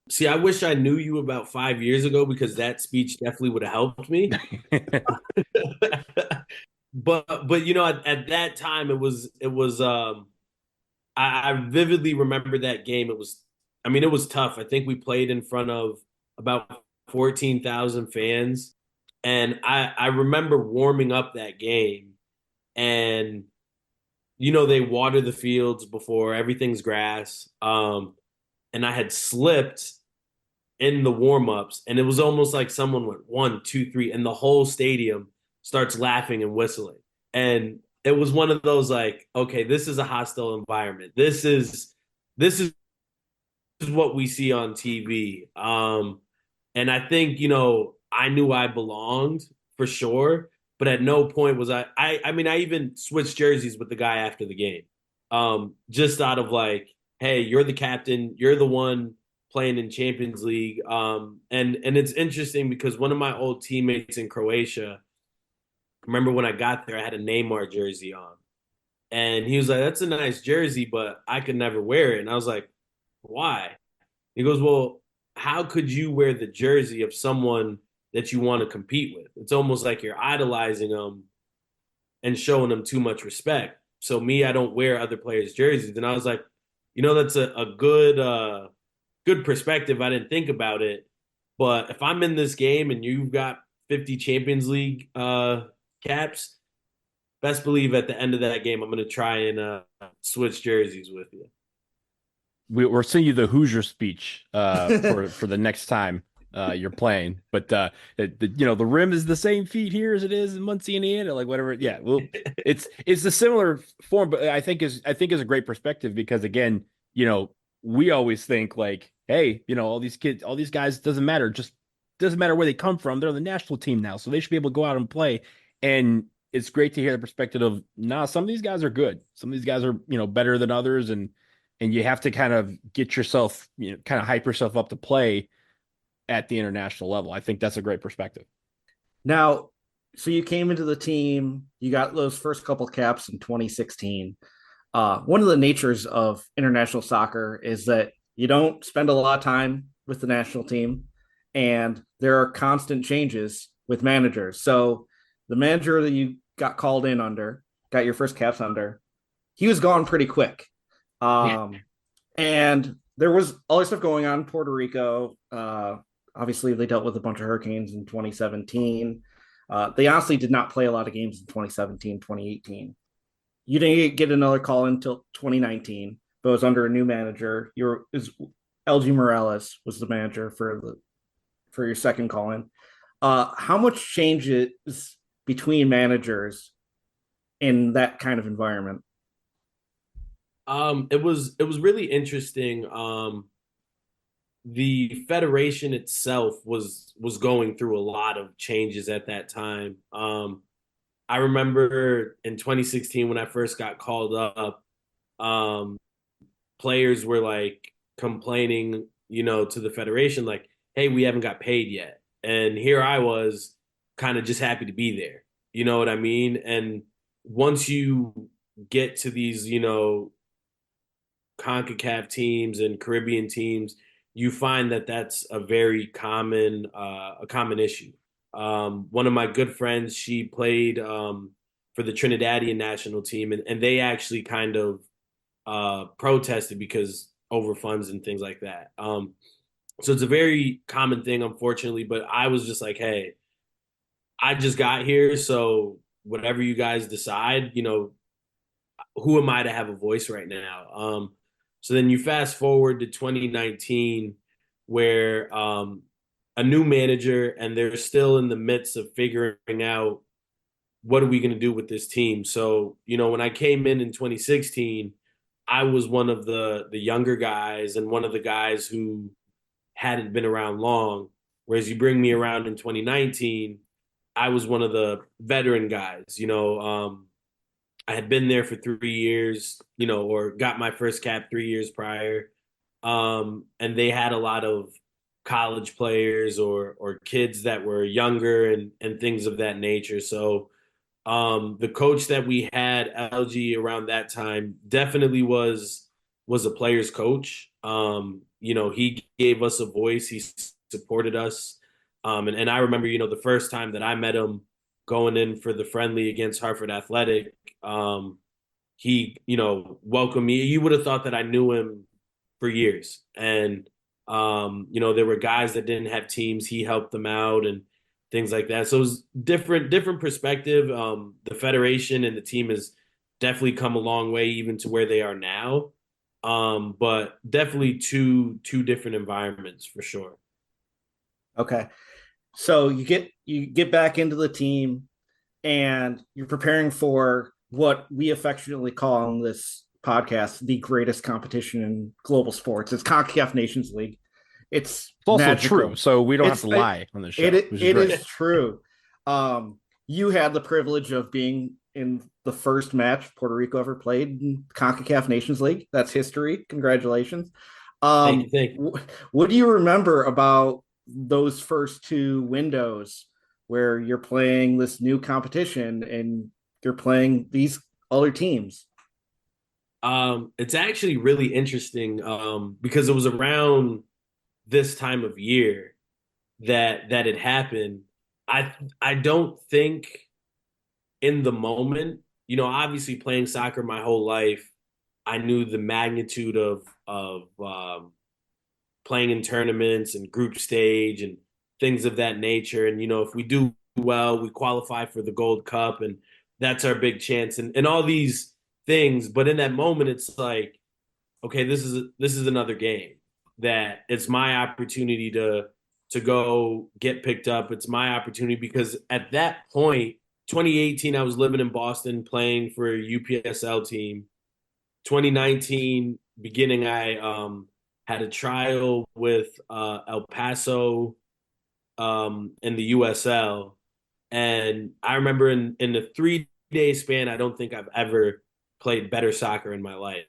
See, I wish I knew you about 5 years ago because that speech definitely would have helped me. But at that time it was I vividly remember that game. It was tough. I think we played in front of about 14,000 fans. And I remember warming up that game and they water the fields before everything's grass. And I had slipped in the warm-ups and it was almost like someone went 1, 2, 3 and the whole stadium starts laughing and whistling. And it was one of those like, okay, this is a hostile environment. This is what we see on TV. And I think, I knew I belonged for sure, but at no point was I even switched jerseys with the guy after the game. Just out of like, hey, you're the captain, you're the one playing in Champions League. And it's interesting because one of my old teammates in Croatia, remember when I got there, I had a Neymar jersey on. And he was like, that's a nice jersey, but I could never wear it. And I was like, why? He goes, well, how could you wear the jersey of someone that you want to compete with? It's almost like you're idolizing them and showing them too much respect. So me, I don't wear other players' jerseys. And I was like, that's a good perspective. I didn't think about it. But if I'm in this game and you've got 50 Champions League caps, best believe at the end of that game, I'm going to try and switch jerseys with you. We're sending you the Hoosier speech for the next time you're playing. But the rim is the same feet here as it is in Muncie, Indiana, like whatever. Yeah, well, it's a similar form, but I think is a great perspective because again, we always think like, hey, all these kids, all these guys, doesn't matter where they come from. They're on the national team now, so they should be able to go out and play. And it's great to hear the perspective of, some of these guys are good. Some of these guys are, better than others. And you have to kind of get yourself, kind of hype yourself up to play at the international level. I think that's a great perspective. Now, so you came into the team, you got those first couple caps in 2016. One of the natures of international soccer is that you don't spend a lot of time with the national team and there are constant changes with managers. So the manager that you got called in under, got your first caps under, he was gone pretty quick. And there was other stuff going on in Puerto Rico. Obviously, they dealt with a bunch of hurricanes in 2017. They honestly did not play a lot of games in 2017, 2018. You didn't get another call until 2019, but it was under a new manager. LG Morales was the manager for your second call in. How much changes between managers in that kind of environment? It was really interesting. The federation itself was going through a lot of changes at that time. I remember in 2016 when I first got called up, players were like complaining, to the federation, like, "Hey, we haven't got paid yet." And here I was, kind of just happy to be there. You know what I mean? And once you get to these, CONCACAF teams and Caribbean teams, you find that that's a very common issue. One of my good friends, she played for the Trinidadian national team, and they actually kind of protested because over funds and things like that. So it's a very common thing, unfortunately. But I was just like, hey, I just got here, so whatever you guys decide, who am I to have a voice right now? So then you fast forward to 2019, where a new manager, and they're still in the midst of figuring out what are we going to do with this team. So, when I came in 2016, I was one of the younger guys and one of the guys who hadn't been around long. Whereas you bring me around in 2019, I was one of the veteran guys. I had been there for 3 years, or got my first cap 3 years prior. And they had a lot of college players or kids that were younger and things of that nature. So the coach that we had, LG, around that time definitely was a player's coach. He gave us a voice. He supported us. And I remember, the first time that I met him going in for the friendly against Hartford Athletic, he, welcomed me. You would have thought that I knew him for years. And, there were guys that didn't have teams. He helped them out and things like that. So it was different perspective. The federation and the team has definitely come a long way, even to where they are now. But definitely two different environments for sure. Okay. So you get back into the team and you're preparing for what we affectionately call on this podcast the greatest competition in global sports. It's CONCACAF Nations League. It's also magical. true, so we don't have to lie on this show. It is true. You had the privilege of being in the first match Puerto Rico ever played in CONCACAF Nations League. That's history. Congratulations. Thank you. What do you remember about those first two windows where you're playing this new competition and you're playing these other teams? It's actually really interesting because it was around this time of year that it happened. I don't think in the moment, obviously playing soccer my whole life, I knew the magnitude of playing in tournaments and group stage and things of that nature. And, if we do well, we qualify for the Gold Cup, and that's our big chance and all these things. But in that moment, it's like, okay, this is another game that it's my opportunity to go get picked up. It's my opportunity because at that point, 2018, I was living in Boston playing for a UPSL team. 2019 beginning, I had a trial with El Paso in the USL. And I remember in the 3-day span, I don't think I've ever played better soccer in my life.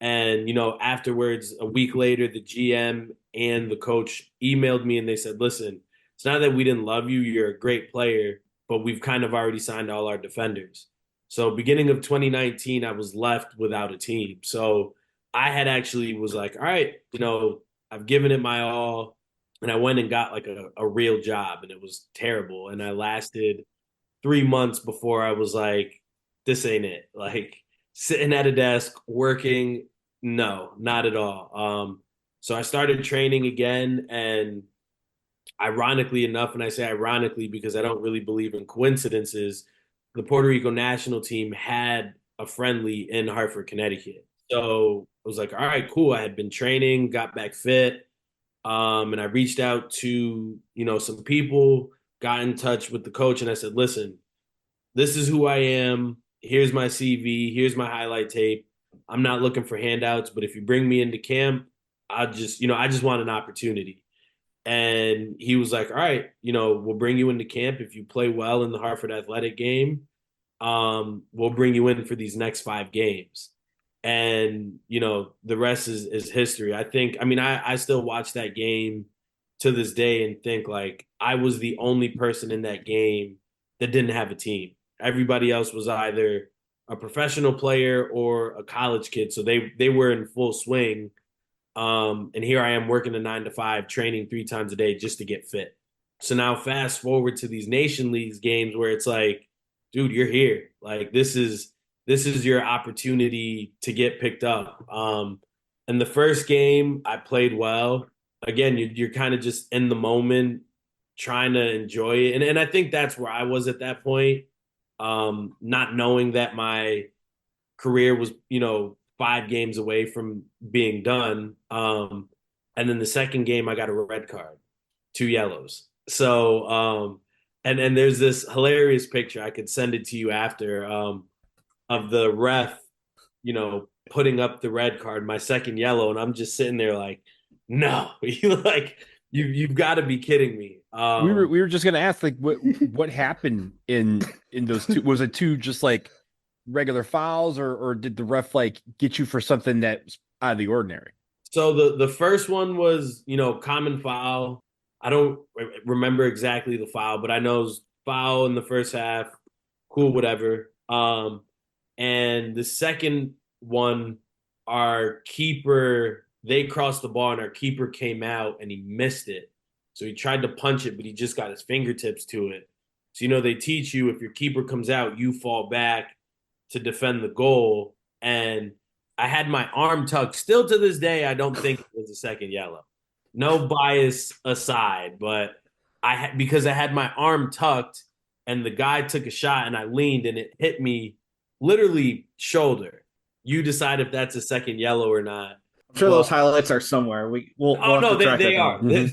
And, afterwards, a week later, the GM and the coach emailed me and they said, listen, it's not that we didn't love you. You're a great player, but we've kind of already signed all our defenders. So beginning of 2019, I was left without a team. So I had actually was like, all right, I've given it my all. and I went and got like a real job, and it was terrible. And I lasted 3 months before I was like, this ain't it. Like sitting at a desk working, no, not at all. So I started training again, and ironically enough, and I say ironically because I don't really believe in coincidences, the Puerto Rico national team had a friendly in Hartford, Connecticut. So I was like, all right, cool. I had been training, got back fit, and I reached out to, some people, got in touch with the coach, and I said, listen, this is who I am. Here's my CV. Here's my highlight tape. I'm not looking for handouts, but if you bring me into camp, I just want an opportunity. And he was like, all right, we'll bring you into camp. If you play well in the Hartford Athletic game, we'll bring you in for these next 5 games. And, the rest is history. I still watch that game to this day and think like I was the only person in that game that didn't have a team. Everybody else was either a professional player or a college kid. So they were in full swing. And here I am working a 9 to 5, training 3 times a day just to get fit. So now fast forward to these Nation Leagues games where it's like, dude, you're here. Like this is your opportunity to get picked up. And the first game I played well. Again, you're kind of just in the moment, trying to enjoy it. And I think that's where I was at that point. Not knowing that my career was, 5 games away from being done. And then the second game, I got a red card, 2 yellows. So, and there's this hilarious picture. I could send it to you after, of the ref, putting up the red card, my second yellow, and I'm just sitting there like, no, you've got to be kidding me. We were just gonna ask, like, what happened in those two? Was it two just like regular fouls, or did the ref like get you for something that's out of the ordinary? So the first one was, common foul. I don't remember exactly the foul, but I know it was foul in the first half. Cool, whatever. And the second one, our keeper, they crossed the ball and our keeper came out and he missed it. So he tried to punch it, but he just got his fingertips to it. So, they teach you if your keeper comes out, you fall back to defend the goal. And I had my arm tucked. Still to this day, I don't think it was a second yellow. No bias aside, but because I had my arm tucked and the guy took a shot and I leaned and it hit me literally shoulder. You decide if that's a second yellow or not. I'm sure those highlights are somewhere. We'll have no, to track they that are. down.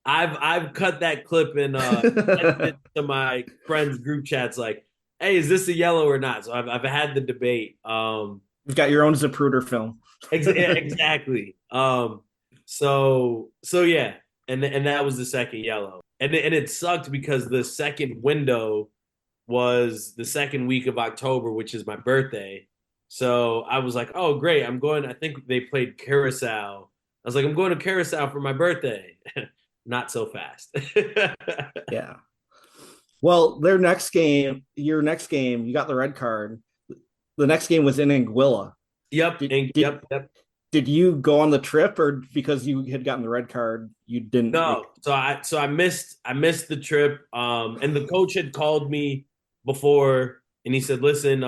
I've cut that clip and sent it to my friends' group chats like, hey, is this a yellow or not? So I've had the debate. You've got your own Zapruder film. Exactly. So yeah, and that was the second yellow, and it sucked because the second window was the second week of October, which is my birthday. So I was like, oh great, I'm going. I think they played Curacao. I was like, I'm going to Curacao for my birthday. Not so fast. Yeah. Well, your next game, you got the red card. The next game was in Anguilla. Yep. Yep. Did you go on the trip, or because you had gotten the red card, you didn't? No. So I missed the trip. And the coach had called me before, and he said, "Listen,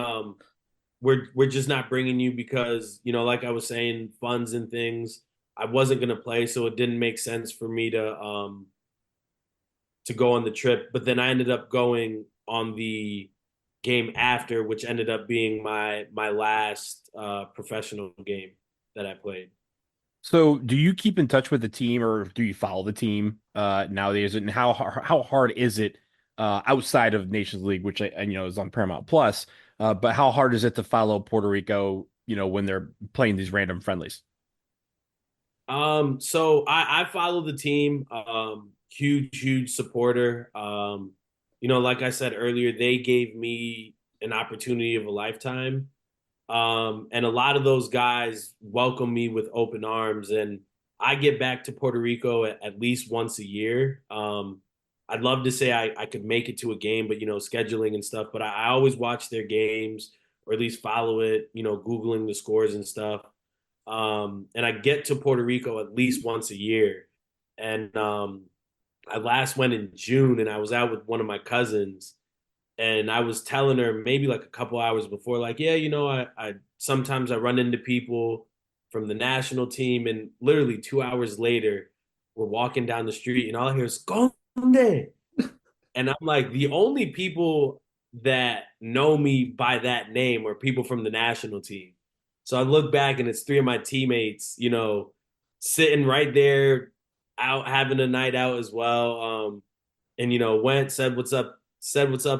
we're just not bringing you because like I was saying, funds and things. I wasn't gonna play, so it didn't make sense for me to go on the trip. But then I ended up going on the game after, which ended up being my last professional game that I played. So, do you keep in touch with the team, or do you follow the team nowadays? And how hard is it outside of Nations League, which I is on Paramount Plus? But how hard is it to follow Puerto Rico? When they're playing these random friendlies. So I follow the team. Huge supporter. Like I said earlier, they gave me an opportunity of a lifetime. And a lot of those guys welcome me with open arms. And I get back to Puerto Rico at least once a year. I'd love to say I could make it to a game, but scheduling and stuff. But I always watch their games, or at least follow it. Googling the scores and stuff. And I get to Puerto Rico at least once a year. And I last went in June, and I was out with one of my cousins, and I was telling her maybe like a couple hours before, like, yeah, I sometimes I run into people from the national team, and literally 2 hours later, we're walking down the street, and all I hear is Conde. And I'm like, the only people that know me by that name are people from the national team. So I look back, and it's three of my teammates, sitting right there out having a night out as well. And went, said what's up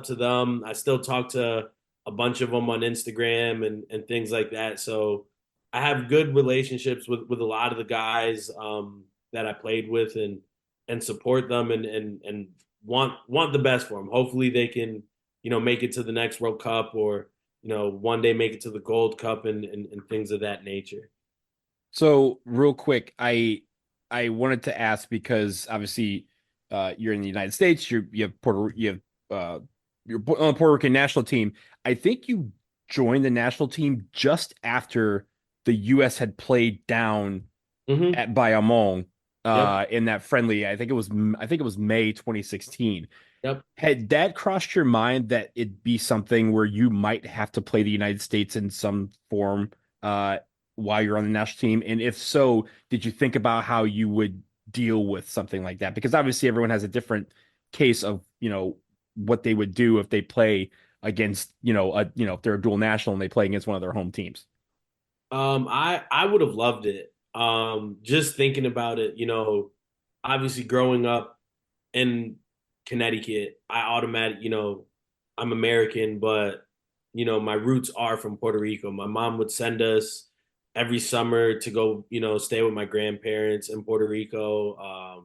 to them. I still talk to a bunch of them on Instagram and things like that. So I have good relationships with a lot of the guys that I played with, and support them, and want the best for them. Hopefully they can make it to the next World Cup, or one day make it to the Gold Cup, and things of that nature. So real quick, I wanted to ask because obviously you're in the United States, you have you're on the Puerto Rican national team. I think you joined the national team just after the US had played down Mm-hmm. at Bayamon Yep. in that friendly. I think it was May 2016. Yep. Had that crossed your mind that it'd be something where you might have to play the United States in some form uh, while you're on the national team? And if so, did you think about how you would deal with something like that? Because obviously everyone has a different case of, what they would do if they play against, if they're a dual national and they play against one of their home teams. I would have loved it. Just thinking about it, obviously growing up in Connecticut, I I'm American, but my roots are from Puerto Rico. My mom would send us every summer to go, stay with my grandparents in Puerto Rico.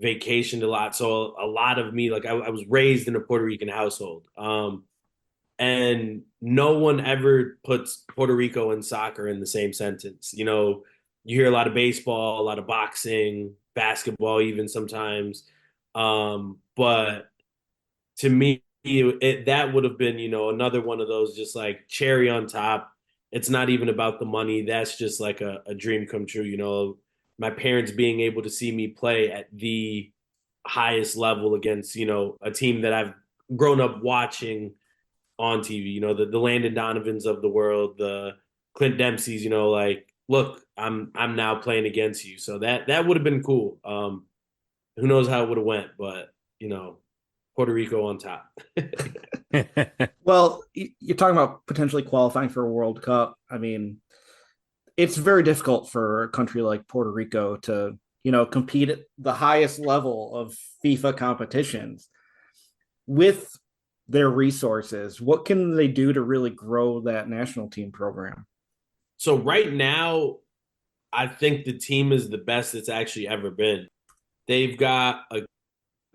Vacationed a lot, so a lot of me, like I was raised in a Puerto Rican household. And no one ever puts Puerto Rico and soccer in the same sentence. You hear a lot of baseball, a lot of boxing, basketball, even sometimes. But to me, that would have been, another one of those just like cherry on top. It's not even about the money. That's just like a dream come true. My parents being able to see me play at the highest level against, a team that I've grown up watching on TV, the Landon Donovans of the world, the Clint Dempsey's, like, look, I'm now playing against you. So that would have been cool. Who knows how it would have went, but Puerto Rico on top. Well, you're talking about potentially qualifying for a World Cup. I mean, it's very difficult for a country like Puerto Rico to, compete at the highest level of FIFA competitions with their resources. What can they do to really grow that national team program? So right now, I think the team is the best it's actually ever been. They've got a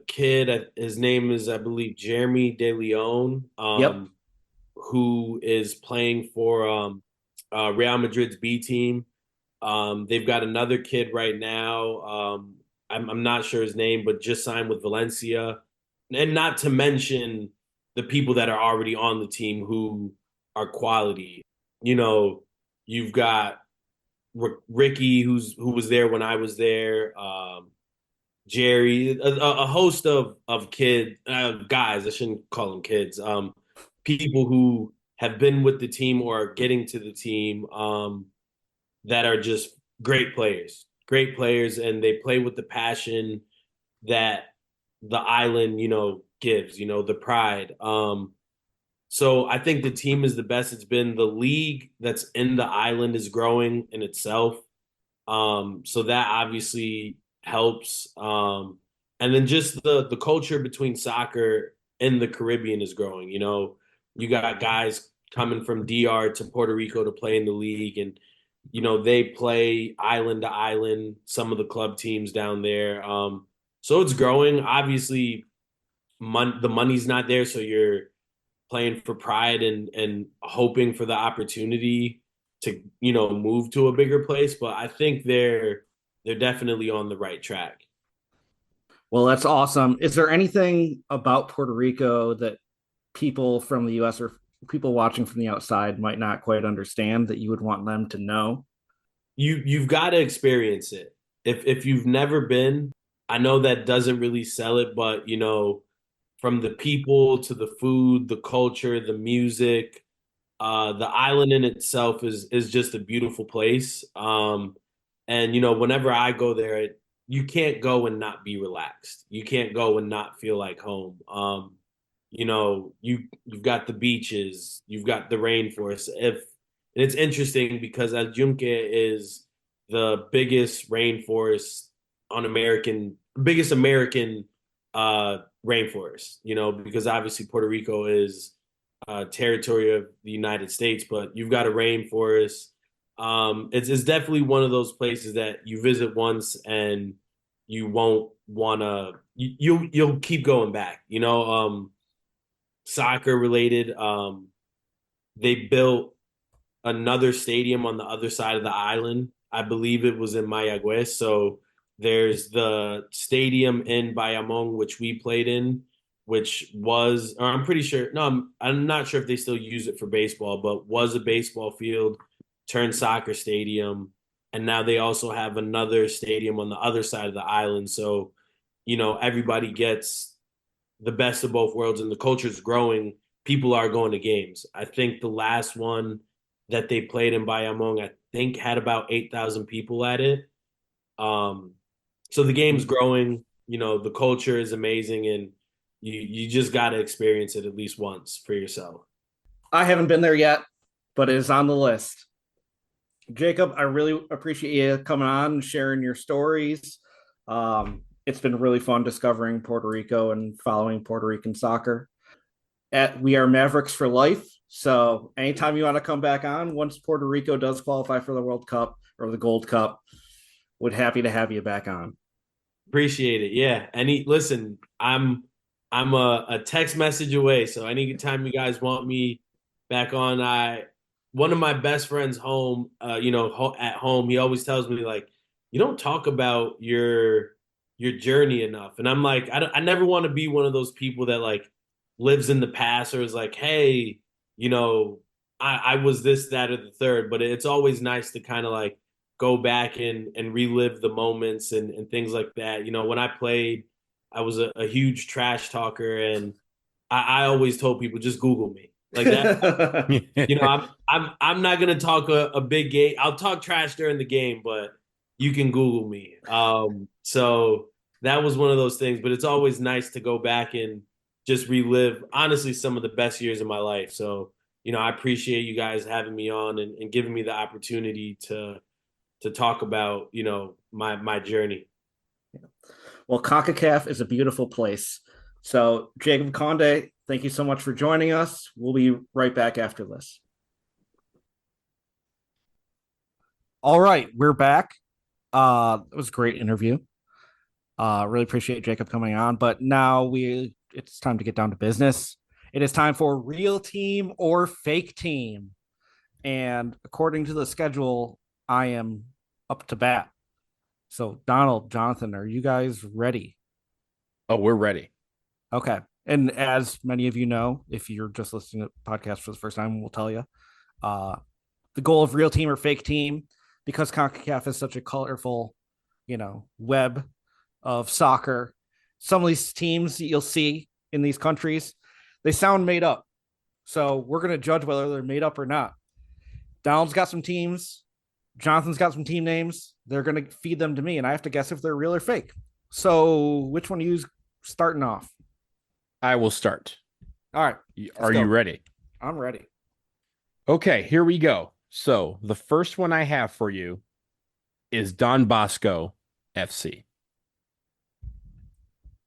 kid, his name is, I believe, Jeremy De Leon, Yep. who is playing for Real Madrid's B team. They've got another kid right now. I'm not sure his name, but just signed with Valencia. And not to mention the people that are already on the team who are quality. You know, you've got Ricky, who was there when I was there. Jerry, a host of kid guys. I shouldn't call them kids. People who have been with the team or are getting to the team. That are just great players, and they play with the passion that the island, gives, the pride. So I think the team is the best it's been. The league that's in the island is growing in itself. So that obviously helps. And then just the culture between soccer and the Caribbean is growing. You got guys coming from DR to Puerto Rico to play in the league, and they play island to island, some of the club teams down there. So it's growing. Obviously, the money's not there, so you're playing for pride and hoping for the opportunity to move to a bigger place. But I think they're definitely on the right track. Well, that's awesome. Is there anything about Puerto Rico that people from the US or people watching from the outside might not quite understand that you would want them to know? You've got to experience it. if you've never been, I know that doesn't really sell it, but from the people to the food, the culture, the music, the island in itself is just a beautiful place. And whenever I go there, you can't go and not be relaxed. You can't go and not feel like home. You've got the beaches, you've got the rainforest. And it's interesting because El Yunque is the biggest rainforest biggest American rainforest. Because obviously Puerto Rico is territory of the United States, but you've got a rainforest. It's definitely one of those places that you visit once and you won't wanna you'll keep going back. Soccer related. They built another stadium on the other side of the island. I believe it was in Mayagüez. So there's the stadium in Bayamon, which we played in, which was, or I'm pretty sure, no, I'm not sure if they still use it for baseball, but was a baseball field turned soccer stadium. And now they also have another stadium on the other side of the island. So, everybody gets the best of both worlds and the culture's growing. People are going to games. I think the last one that they played in Bayamon, I think had about 8,000 people at it. So the game's growing, the culture is amazing, and you just got to experience it at least once for yourself. I haven't been there yet, but it is on the list. Jacob, I really appreciate you coming on and sharing your stories. It's been really fun discovering Puerto Rico and following Puerto Rican soccer. We are Mavericks for life. So anytime you want to come back on, once Puerto Rico does qualify for the World Cup or the Gold Cup, would happy to have you back on. Appreciate it. Yeah. Listen, I'm a text message away. So anytime you guys want me back on, one of my best friends home, at home, he always tells me like, you don't talk about your journey enough. And I'm like, I never want to be one of those people that like lives in the past or is like, hey, I was this, that, or the third. But it's always nice to kind of like go back and relive the moments and things like that. When I played, I was a huge trash talker, and I always told people just Google me like that. I'm not gonna talk a big game. I'll talk trash during the game, but you can Google me. So that was one of those things. But it's always nice to go back and just relive, honestly, some of the best years of my life. So I appreciate you guys having me on and giving me the opportunity to talk about my journey. Well, CONCACAF is a beautiful place. So, Jacob Conde, thank you so much for joining us. We'll be right back after this. All right, we're back. It was a great interview. Really appreciate Jacob coming on, but now it's time to get down to business. It is time for real team or fake team. And according to the schedule, I am up to bat. So, Donald, Jonathan, are you guys ready? Oh, we're ready. Okay. And as many of you know, if you're just listening to the podcast for the first time, we'll tell you the goal of real team or fake team, because CONCACAF is such a colorful, web of soccer. Some of these teams that you'll see in these countries, they sound made up. So we're going to judge whether they're made up or not. Donald's got some teams. Jonathan's got some team names. They're going to feed them to me, and I have to guess if they're real or fake. So which one are you starting off? I will start. All right. Are you ready? I'm ready. Okay, here we go. So the first one I have for you is Don Bosco FC.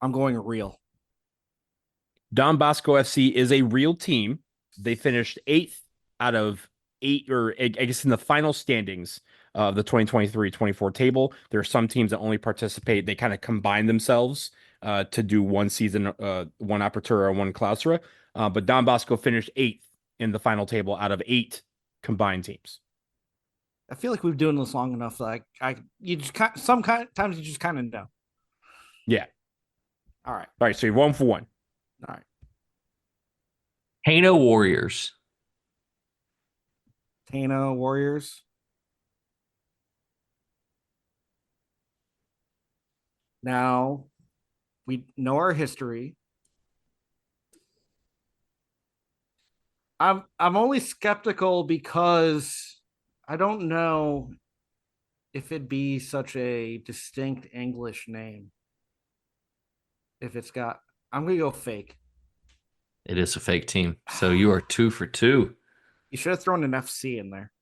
I'm going real. Don Bosco FC is a real team. They finished 8th out of 8, or I guess in the final standings of the 2023-24 table. There are some teams that only participate. They kind of combine themselves to do one season, one Apertura and one Clausura. But Don Bosco finished 8th in the final table out of 8 combined teams. I feel like we've been doing this long enough. Like sometimes you just kind of know. Yeah. All right. All right. So you're 1 for 1. All right. Hano Warriors. Tano Warriors. Now, we know our history. I'm only skeptical because I don't know if it'd be such a distinct English name. If it's got, I'm gonna go fake. It is a fake team. So you are 2 for 2. You should have thrown an FC in there.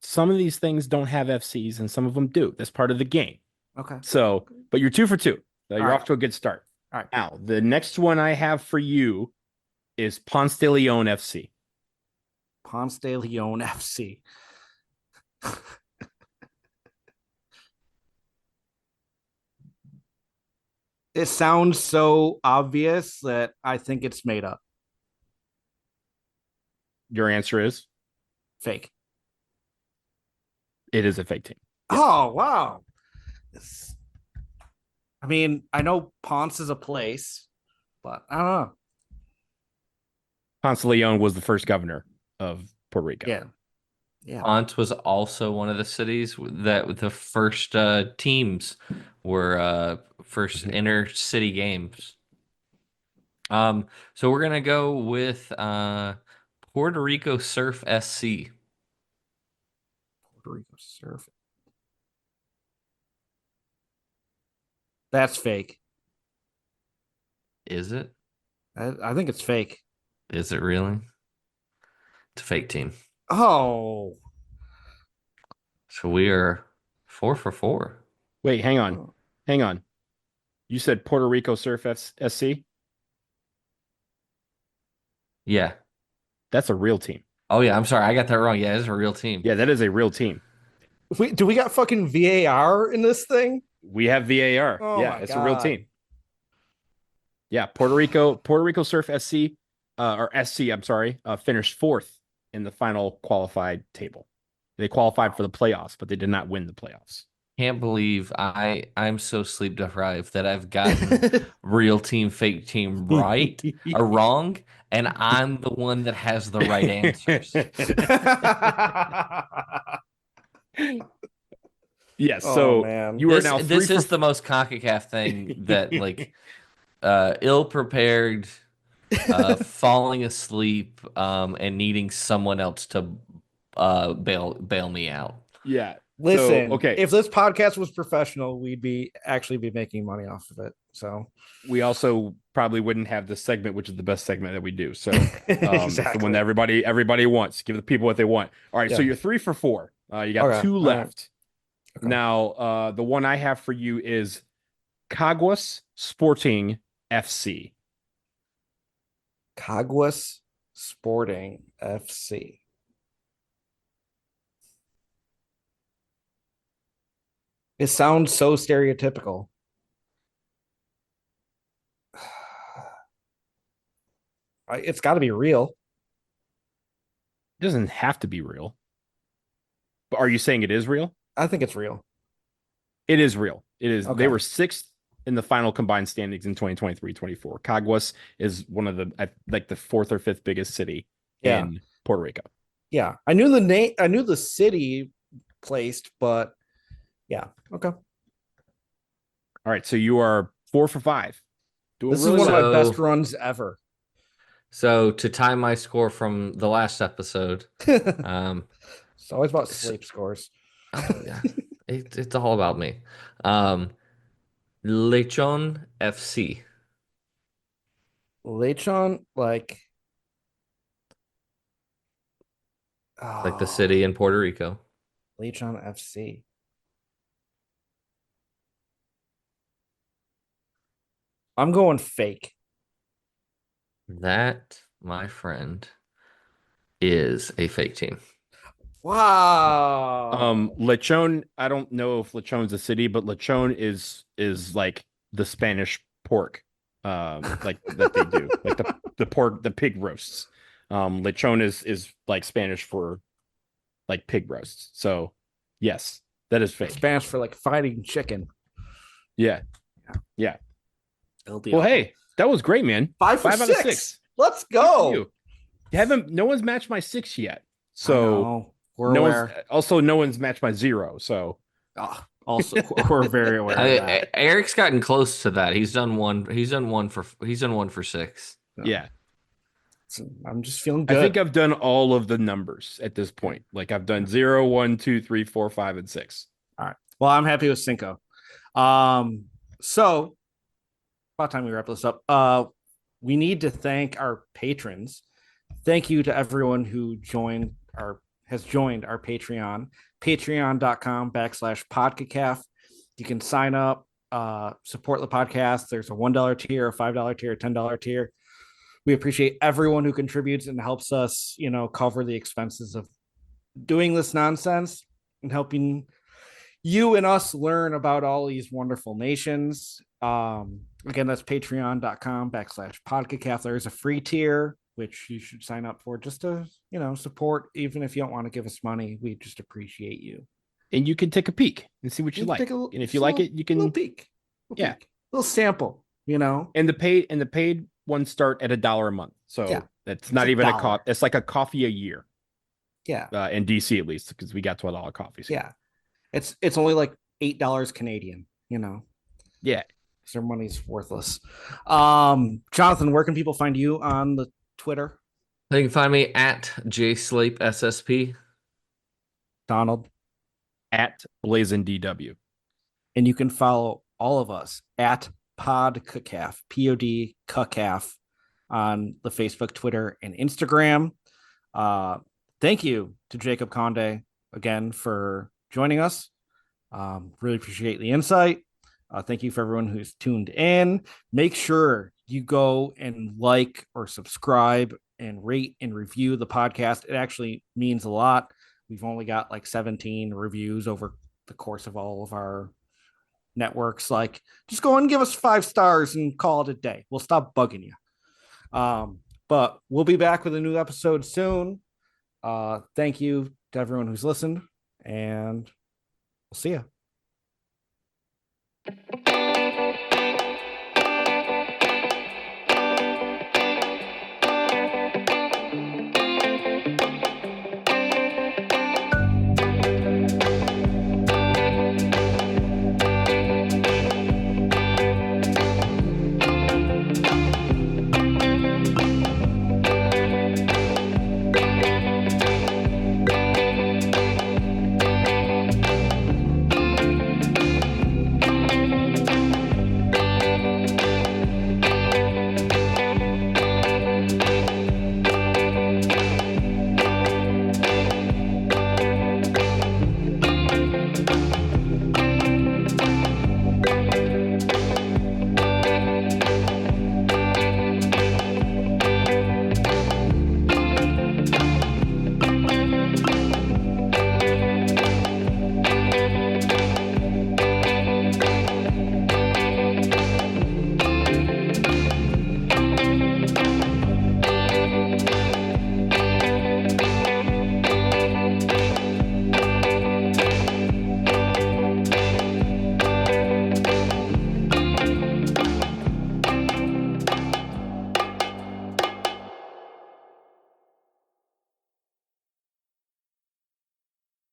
Some of these things don't have FCs and some of them do. That's part of the game. Okay. So, but you're 2 for 2. You're right. off to a good start. All right. Now, the next one I have for you is Ponce de Leon FC. Ponce de Leon FC. It sounds so obvious that I think it's made up. Your answer is Fake. it is a fake team. Oh, wow. I mean, I know Ponce is a place, but I don't know. Ponce de Leon was the first governor of Puerto Rico. Yeah. Yeah. Ponce was also one of the cities that the first teams were first inner city games. So we're gonna go with Puerto Rico Surf SC. Puerto Rico Surf. That's fake. Is it? I think it's fake. Is it really? It's a fake team. Oh. So we are 4 for 4. Wait, hang on. Hang on. You said Puerto Rico Surf SC? Yeah. That's a real team. Oh yeah, I'm sorry, I got that wrong. Yeah, it's a real team. Yeah, that is a real team. Do we got fucking VAR in this thing? We have VAR. Oh yeah, my it's a real God. team. Yeah, Puerto Rico Surf SC or SC, I'm sorry, finished 4th in the final qualified table. They qualified for the playoffs, but they did not win the playoffs. Can't believe I'm so sleep deprived that I've gotten real team, fake team right or wrong, and I'm the one that has the right answers. Yes, Oh, so man. you are now This is the most CONCACAF thing that like ill prepared, falling asleep, and needing someone else to bail me out. Yeah. Listen, So, okay. If this podcast was professional, we'd be making money off of it. So We also probably wouldn't have this segment, which is the best segment that we do. So it's the one that everybody wants. Give the people what they want. All right. So you're 3 for 4. You got 2 left. Okay. Now, the one I have for you is Caguas Sporting FC. Caguas Sporting FC. It sounds so stereotypical. It's got to be real. It doesn't have to be real. But are you saying it is real? I think it's real. It is real. It is. Okay. They were 6th in the final combined standings in 2023-24. Caguas is one of the like the 4th or 5th biggest city in Puerto Rico. Yeah. I knew the name. I knew the city placed, but yeah. Okay. All right. So you are 4 for 5. Doing This is really one well. of my best runs ever. So to tie my score from the last episode, It's always about sleep scores. oh, yeah, it's all about me. Lechon FC. Lechon, Like the city in Puerto Rico. Lechon FC. I'm going fake. That, my friend, is a fake team. Wow. Lechon, I don't know if Lechon's a city, but Lechon is like the Spanish pork, like that they do, like the pork, the pig roasts. Lechon is like Spanish for like pig roasts. So yes, that is fake. Spanish for like fighting chicken. Yeah. LDL. Well, hey, that was great, man. 5 for 5 out 6. of 6. Let's Good for go. you. No one's matched my 6 yet. I So know. We're no aware. one's matched my 0. So Also, we're very aware of that. Eric's gotten close to that. He's done one. He's done one for 6. Yeah. So I'm just feeling I good. think I've done all of the numbers at this point. Like I've done 0, 1, 2, 3, 4, 5, and 6. All right. Well, I'm happy with Cinco. So about time we wrap this up. We need to thank our patrons. Thank you to everyone who has joined our Patreon, patreon.com/podcacaf. You can sign up, support the podcast. There's a $1 tier, a $5 tier, a $10 tier. We appreciate everyone who contributes and helps us, cover the expenses of doing this nonsense and helping you and us learn about all these wonderful nations. Again, that's patreon.com/podcacaf. There's a free tier, which you should sign up for just to, support. Even if you don't want to give us money, we just appreciate you. And you can take a peek and see what you like. And if you like it, you can little peek. Little sample, And the paid ones start at $1 a month. So that's not even a cost. It's like a coffee a year. Yeah. In DC at least, because we got $12 coffees. Yeah. It's only like $8 Canadian, Yeah. because their money's worthless. Jonathan, where can people find you on the Twitter? They can find me at JSlapeSSP. Donald. At BlazinDW. And you can follow all of us at PodCacaf, POD on the Facebook, Twitter, and Instagram. Thank you to Jacob Conde again for joining us. Really appreciate the insight. Thank you for everyone who's tuned in. Make sure you go and like or subscribe and rate and review the podcast. It actually means a lot. We've only got like 17 reviews over the course of all of our networks. Like, just go and give us 5 stars and call it a day. We'll stop bugging you. But we'll be back with a new episode soon. Thank you to everyone who's listened, and we'll see you.